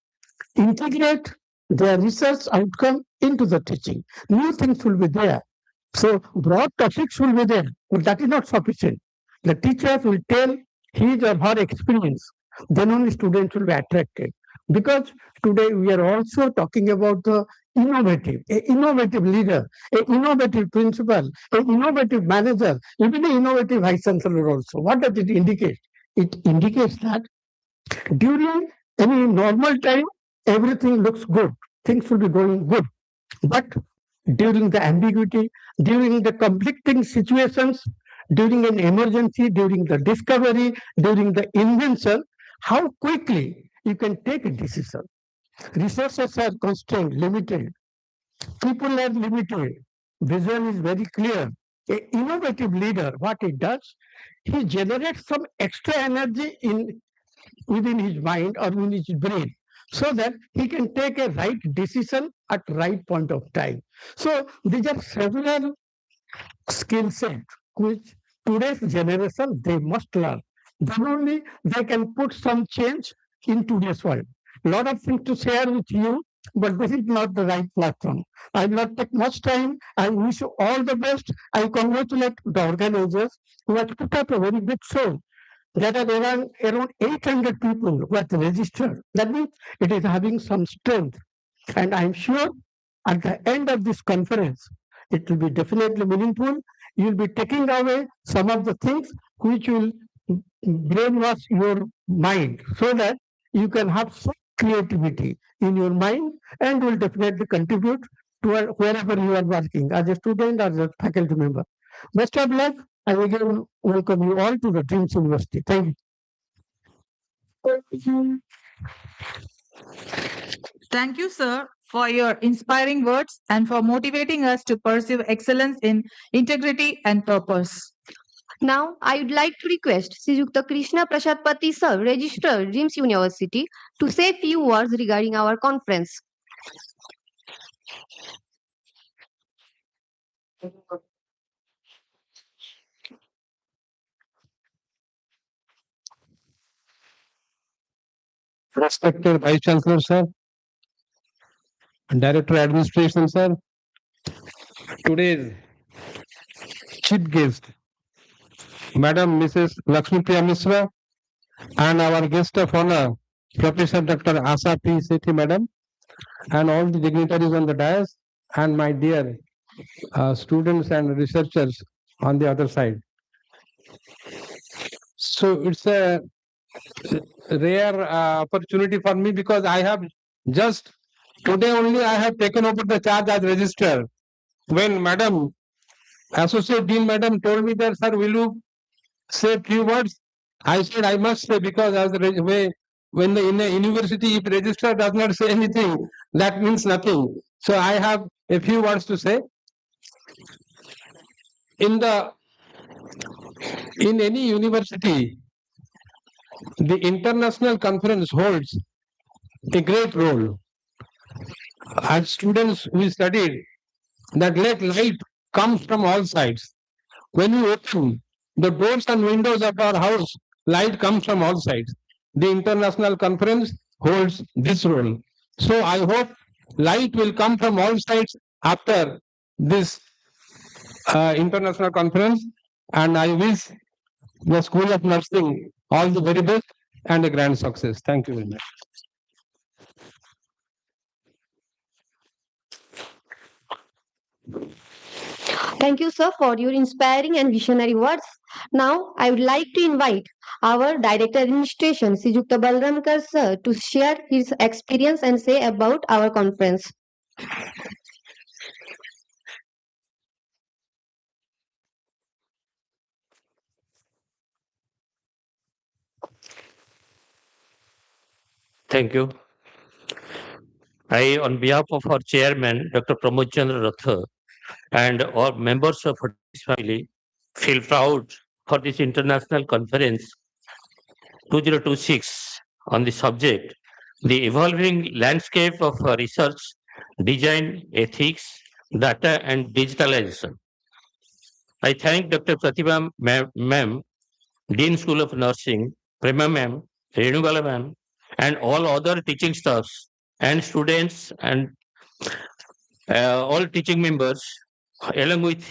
integrate their research outcome into the teaching. New things will be there. So broad topics will be there, but that is not sufficient. The teachers will tell his or her experience, then only students will be attracted. Because today we are also talking about the innovative leader, an innovative principal, an innovative manager, even an innovative vice chancellor also. What does it indicate? It indicates that during any normal time, everything looks good. Things will be going good. But during the ambiguity, during the conflicting situations, during an emergency, during the discovery, during the invention, how quickly you can take a decision. Resources are constrained, limited. People are limited. Vision is very clear. An innovative leader, what he does, he generates some extra energy within his mind or in his brain so that he can take a right decision at right point of time. So these are several skill sets which today's generation they must learn. Then only they can put some change in today's world. Lot of things to share with you, but this is not the right platform. I will not take much time. I wish you all the best. I congratulate the organizers who have put up a very big show. There are around 800 people who are registered. That means it is having some strength. And I'm sure at the end of this conference, it will be definitely meaningful. You'll be taking away some of the things which will brainwash your mind so that you can have some creativity in your mind and will definitely contribute to wherever you are working as a student or as a faculty member. Best of luck. I again welcome you all to the Dreams University. Thank you. Thank you, sir, for your inspiring words and for motivating us to pursue excellence in integrity and purpose. Now, I would like to request Srijukta Krishna Prasad Pati sir, Registrar, Dreams University, to say few words regarding our conference. Respected Vice Chancellor, sir, Director Administration, sir, today's chief guest, Madam Mrs. Lakshmi Priya Misra, and our guest of honor, Professor Dr. Asa P. Sethi, Madam, and all the dignitaries on the dais, and my dear students and researchers on the other side. So it's a rare opportunity for me because I have just today only I have taken over the charge as registrar. When Madam Associate Dean Madam told me that, sir, will you say a few words? I said I must say because as the way when in a university if registrar does not say anything, that means nothing. So I have a few words to say. In any university, the international conference holds a great role. As students, we studied that let light come from all sides. When we open the doors and windows of our house, light comes from all sides. The international conference holds this role. So I hope light will come from all sides after this international conference, and I wish the School of Nursing all the very best and a grand success. Thank you very much. Thank you, sir, for your inspiring and visionary words. Now, I would like to invite our Director Administration, Srijukta Balramkar sir, to share his experience and say about our conference. Thank you. I, on behalf of our chairman, Dr. Pramod Chandra Ratha, and all members of this family, feel proud for this international conference 2026 on the subject, the evolving landscape of research, design, ethics, data, and digitalization. I thank Dr. Pratibha ma'am, Dean School of Nursing, Prema ma'am, Renugala ma'am, and all other teaching staffs and students and all teaching members, along with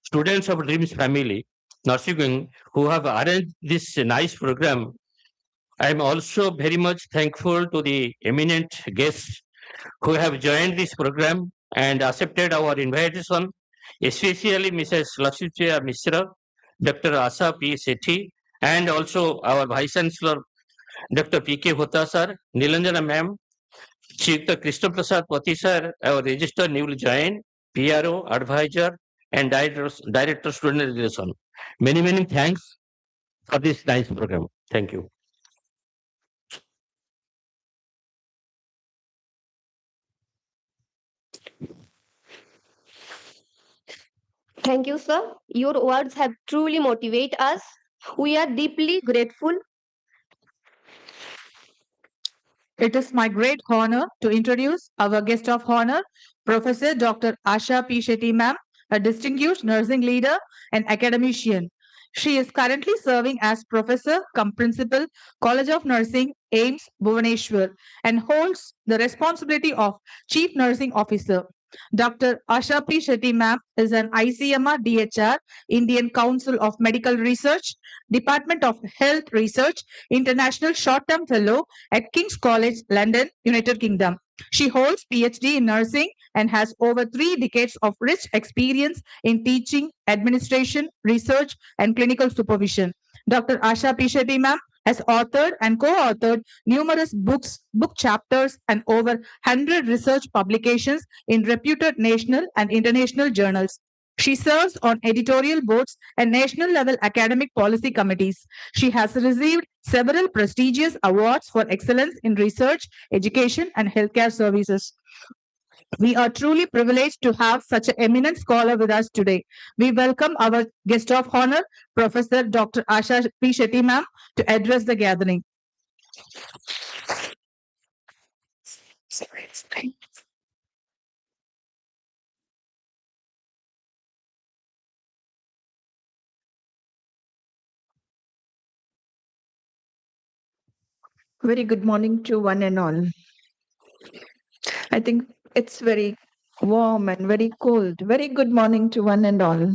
students of Dreams family, nursing wing, who have arranged this nice program I am also very much thankful to the eminent guests who have joined this program and accepted our invitation, especially Mrs. Lakshmipriya Mishra, Dr. Asa P. Sethi, and also our Vice Chancellor, Dr. P.K. Hota sir, Nilanjana ma'am, Chief Krishna Prasad Pati sir, our registered newly joined, PRO, advisor, and director student relation. Many, many thanks for this nice program. Thank you. Thank you, sir. Your words have truly motivated us. We are deeply grateful. It is my great honor to introduce our guest of honor, Professor Dr. Asha P. Shetty ma'am, a distinguished nursing leader and academician. She is currently serving as Professor cum Principal, College of Nursing, AIMS, Bhubaneswar, and holds the responsibility of Chief Nursing Officer. Dr. Asha P. Shetty ma'am is an ICMR DHR, Indian Council of Medical Research, Department of Health Research, International Short-Term Fellow at King's College, London, United Kingdom. She holds PhD in nursing and has over 3 decades of rich experience in teaching, administration, research, and clinical supervision. Dr. Asha P. Shetty ma'am has authored and co-authored numerous books, book chapters, and over 100 research publications in reputed national and international journals. She serves on editorial boards and national level academic policy committees. She has received several prestigious awards for excellence in research, education, and healthcare services. We are truly privileged to have such an eminent scholar with us today. We welcome our guest of honor, Professor Dr. Asha P. Shetty ma'am, to address the gathering. Very good morning to one and all. I think it's very warm and very cold. Very good morning to one and all.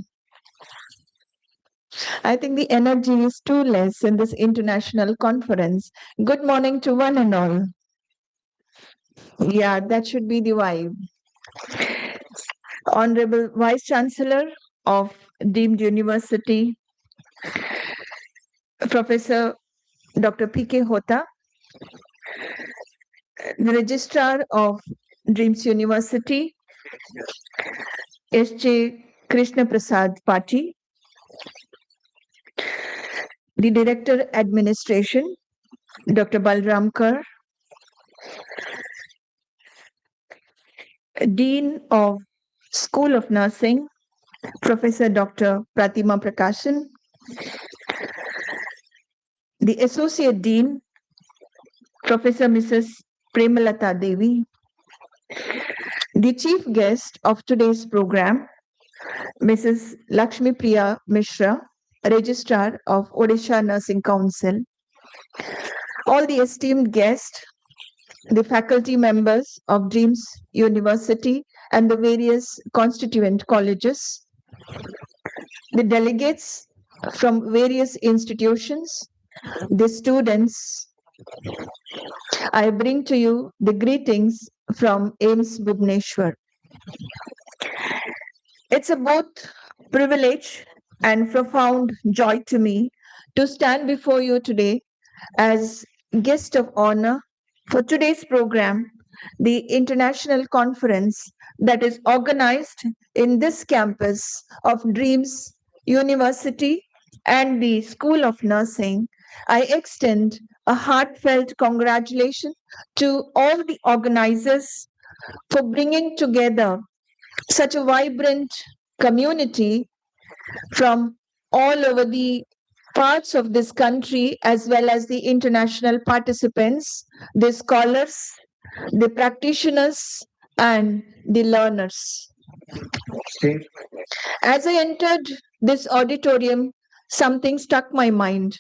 I think the energy is too less in this international conference. Good morning to one and all. Yeah, that should be the vibe. Honorable Vice Chancellor of deemed university, Professor Dr. P.K. Hota, the Registrar of DRIEMS University, S.J. Krishna Prasad Pati, the Director Administration, Dr. Balram Kar, Dean of School of Nursing, Professor Dr. Pratima Prakashan, the Associate Dean, Professor Mrs. Premalata Devi, the Chief Guest of today's program, Mrs. Lakshmi Priya Mishra, Registrar of Odisha Nursing Council, all the esteemed guests, the faculty members of DREAMS University and the various constituent colleges, the delegates from various institutions, the students, I bring to you the greetings from AIMS Bhubaneswar. It's a both privilege and profound joy to me to stand before you today as guest of honor for today's program, the international conference that is organized in this campus of DREAMS University and the School of Nursing. I extend a heartfelt congratulations to all the organizers for bringing together such a vibrant community from all over the parts of this country, as well as the international participants, the scholars, the practitioners, and the learners. As I entered this auditorium, something struck my mind,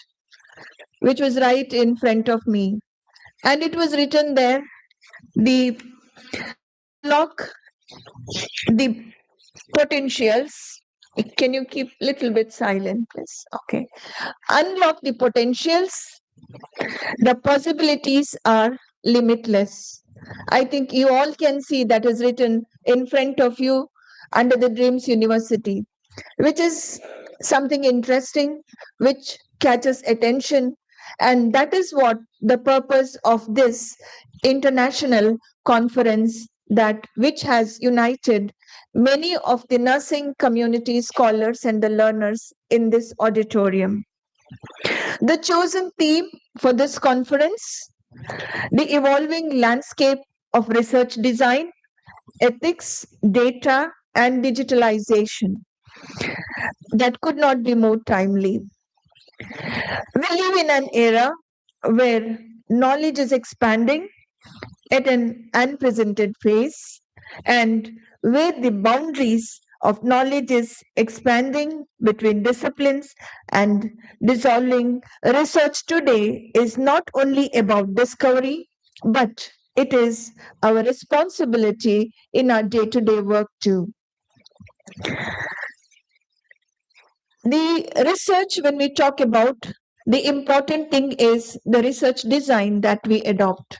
which was right in front of me. And it was written there, the unlock the potentials. Can you keep little bit silent, please? Okay. Unlock the potentials The possibilities are limitless. I think you all can see that is written in front of you under the Dreams University, which is something interesting, which catches attention. And that is what the purpose of this international conference that which has united many of the nursing community scholars and the learners in this auditorium. The chosen theme for this conference, the evolving landscape of research design, ethics, data, and digitalization. That could not be more timely. We live in an era where knowledge is expanding at an unprecedented pace and where the boundaries of knowledge is expanding between disciplines and dissolving. Research today is not only about discovery, but it is our responsibility in our day-to-day work too. The research, when we talk about, the important thing is the research design that we adopt.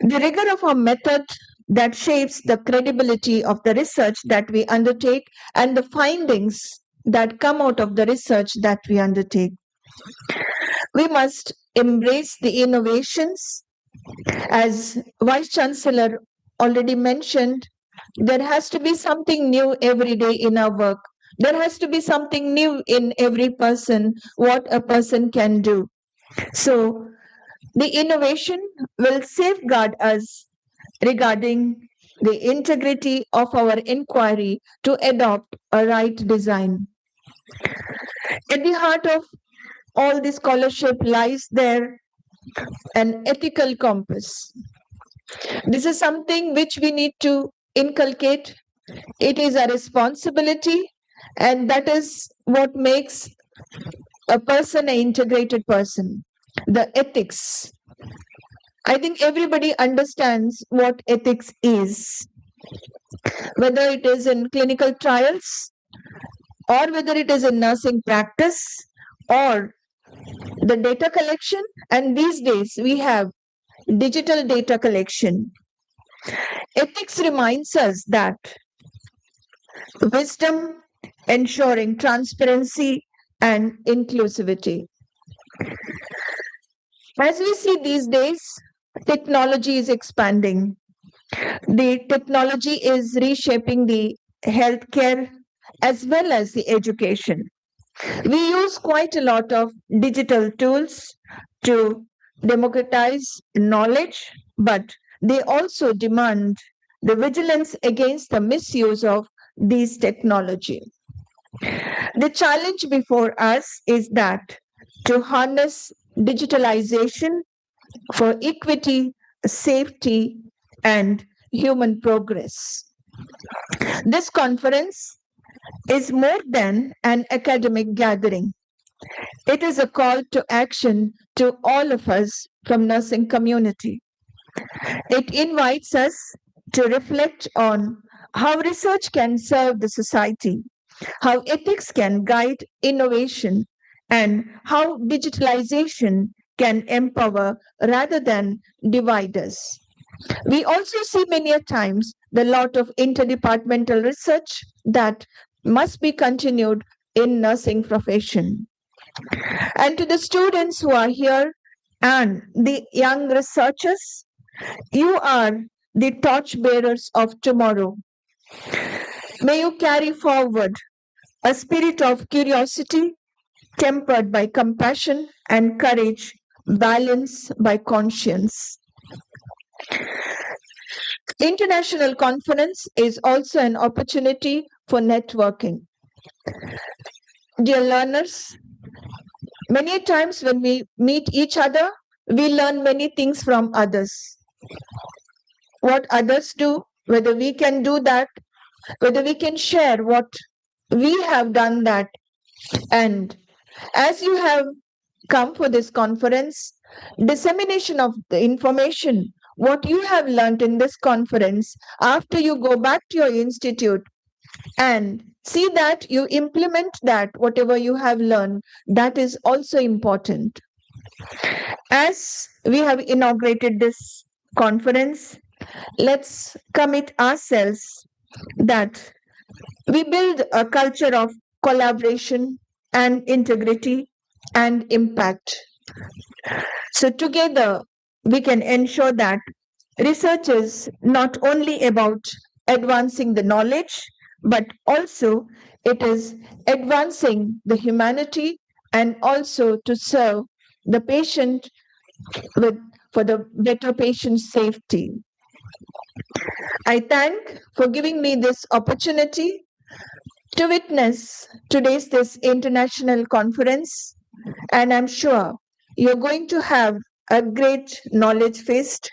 The rigor of our method that shapes the credibility of the research that we undertake and the findings that come out of the research that we undertake. We must embrace the innovations. As Vice Chancellor already mentioned, there has to be something new every day in our work. There has to be something new in every person, what a person can do. So the innovation will safeguard us regarding the integrity of our inquiry to adopt a right design. At the heart of all the scholarship lies there an ethical compass. This is something which we need to inculcate. It is a responsibility, and that is what makes a person an integrated person. The ethics. I think everybody understands what ethics is, whether it is in clinical trials or whether it is in nursing practice or the data collection. And these days we have digital data collection. Ethics reminds us that wisdom ensuring transparency and inclusivity. As we see these days, technology is expanding. The technology is reshaping the healthcare as well as the education. We use quite a lot of digital tools to democratize knowledge, but they also demand the vigilance against the misuse of these technology. The challenge before us is that to harness digitalization for equity, safety, and human progress. This conference is more than an academic gathering. It is a call to action to all of us from nursing community. It invites us to reflect on how research can serve the society, how ethics can guide innovation, and how digitalization can empower rather than divide us. We also see many a times the lot of interdepartmental research that must be continued in nursing profession. And to the students who are here and the young researchers, you are the torch bearers of tomorrow. May you carry forward a spirit of curiosity tempered by compassion and courage, balanced by conscience. International conference is also an opportunity for networking. Dear learners, many times when we meet each other, we learn many things from others. What others do, whether we can do that, whether we can share what we have done that. And as you have come for this conference, dissemination of the information, what you have learned in this conference, after you go back to your institute and see that you implement that, whatever you have learned, that is also important. As we have inaugurated this conference, let's commit ourselves that we build a culture of collaboration and integrity and impact. So, together, we can ensure that research is not only about advancing the knowledge, but also it is advancing the humanity and also to serve the patient with for the better patient safety. I thank for giving me this opportunity to witness today's this international conference, and I'm sure you're going to have a great knowledge feast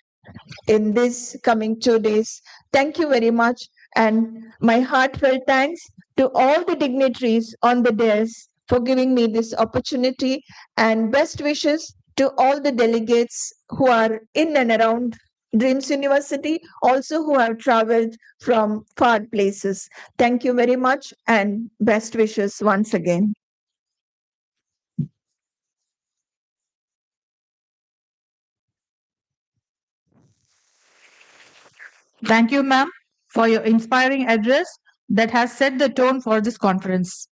in this coming 2 days. Thank you very much, and my heartfelt thanks to all the dignitaries on the dais for giving me this opportunity, and best wishes to all the delegates who are in and around Dreams University, also who have traveled from far places. Thank you very much, and best wishes once again. Thank you, ma'am, for your inspiring address that has set the tone for this conference.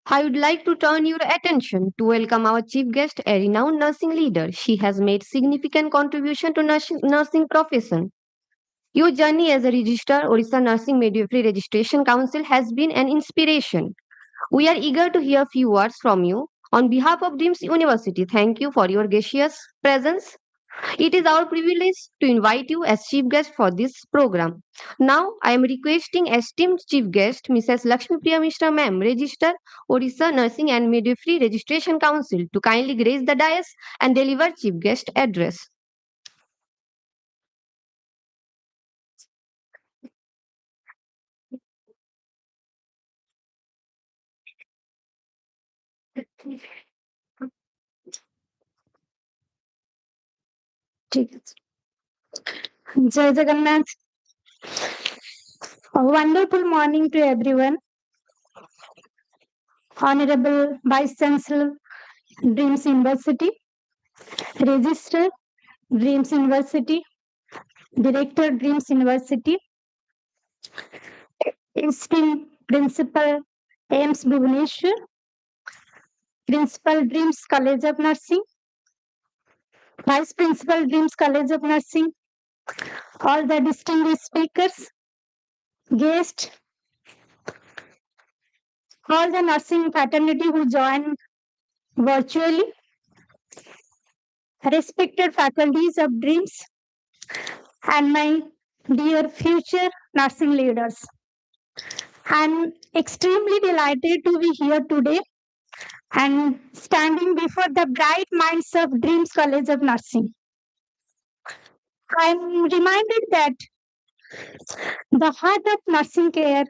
I would like to turn your attention to welcome our chief guest, a renowned nursing leader. She has made significant contribution to nursing profession. Your journey as a registered Odisha Nursing Midwifery Registration Council has been an inspiration. We are eager to hear few words from you. On behalf of Dreams University, thank you for your gracious presence. It is our privilege to invite you as chief guest for this program. Now, I am requesting esteemed chief guest, Mrs. Lakshmi Priya Mishra Ma'am, Register Odisha Nursing and Midwifery Registration Council, to kindly grace the dais and deliver chief guest address. Jai Jagannath. A wonderful morning to everyone. Honorable Vice Chancellor, Dreams University, Register, Dreams University, Director, Dreams University, Esteemed Principal, AIMS Bhubaneswar, Principal, Dreams College of Nursing, Vice Principal, Dreams College of Nursing, all the distinguished speakers, guests, all the nursing fraternity who joined virtually, respected faculties of Dreams, and my dear future nursing leaders. I'm extremely delighted to be here today and standing before the bright minds of Dreams College of Nursing. I'm reminded that the heart of nursing care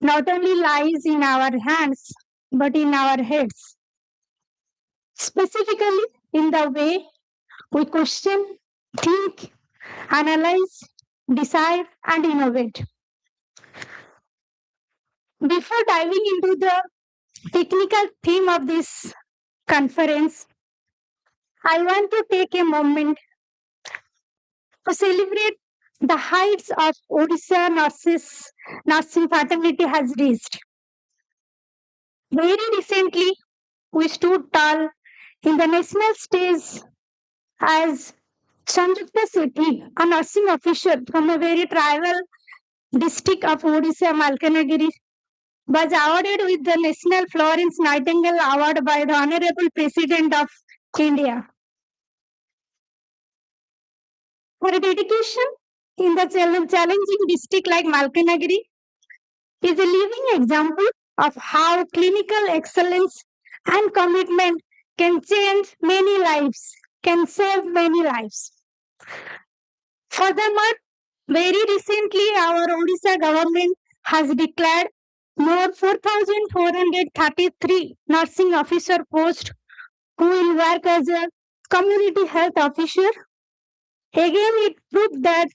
not only lies in our hands but in our heads, specifically in the way we question, think, analyze, decide, and innovate. Before diving into the technical theme of this conference, I want to take a moment to celebrate the heights of Odisha nursing fraternity has reached. Very recently, we stood tall in the national stage as Sanjukta Sethi, a nursing official from a very tribal district of Odisha, Malkanagiri, was awarded with the National Florence Nightingale Award by the Honorable President of India. Her dedication in the challenging district like Malkanagiri is a living example of how clinical excellence and commitment can change many lives, can save many lives. Furthermore, very recently, our Odisha government has declared more 4,433 nursing officer posts who will work as a community health officer. Again, it proved that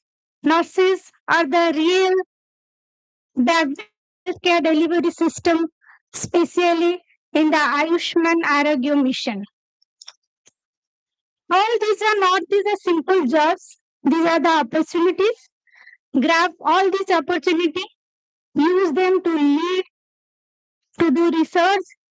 nurses are the real healthcare delivery system, especially in the Ayushman Arogya mission. All these are not these are simple jobs. These are the opportunities. Grab all these opportunity, use them to lead, to do research,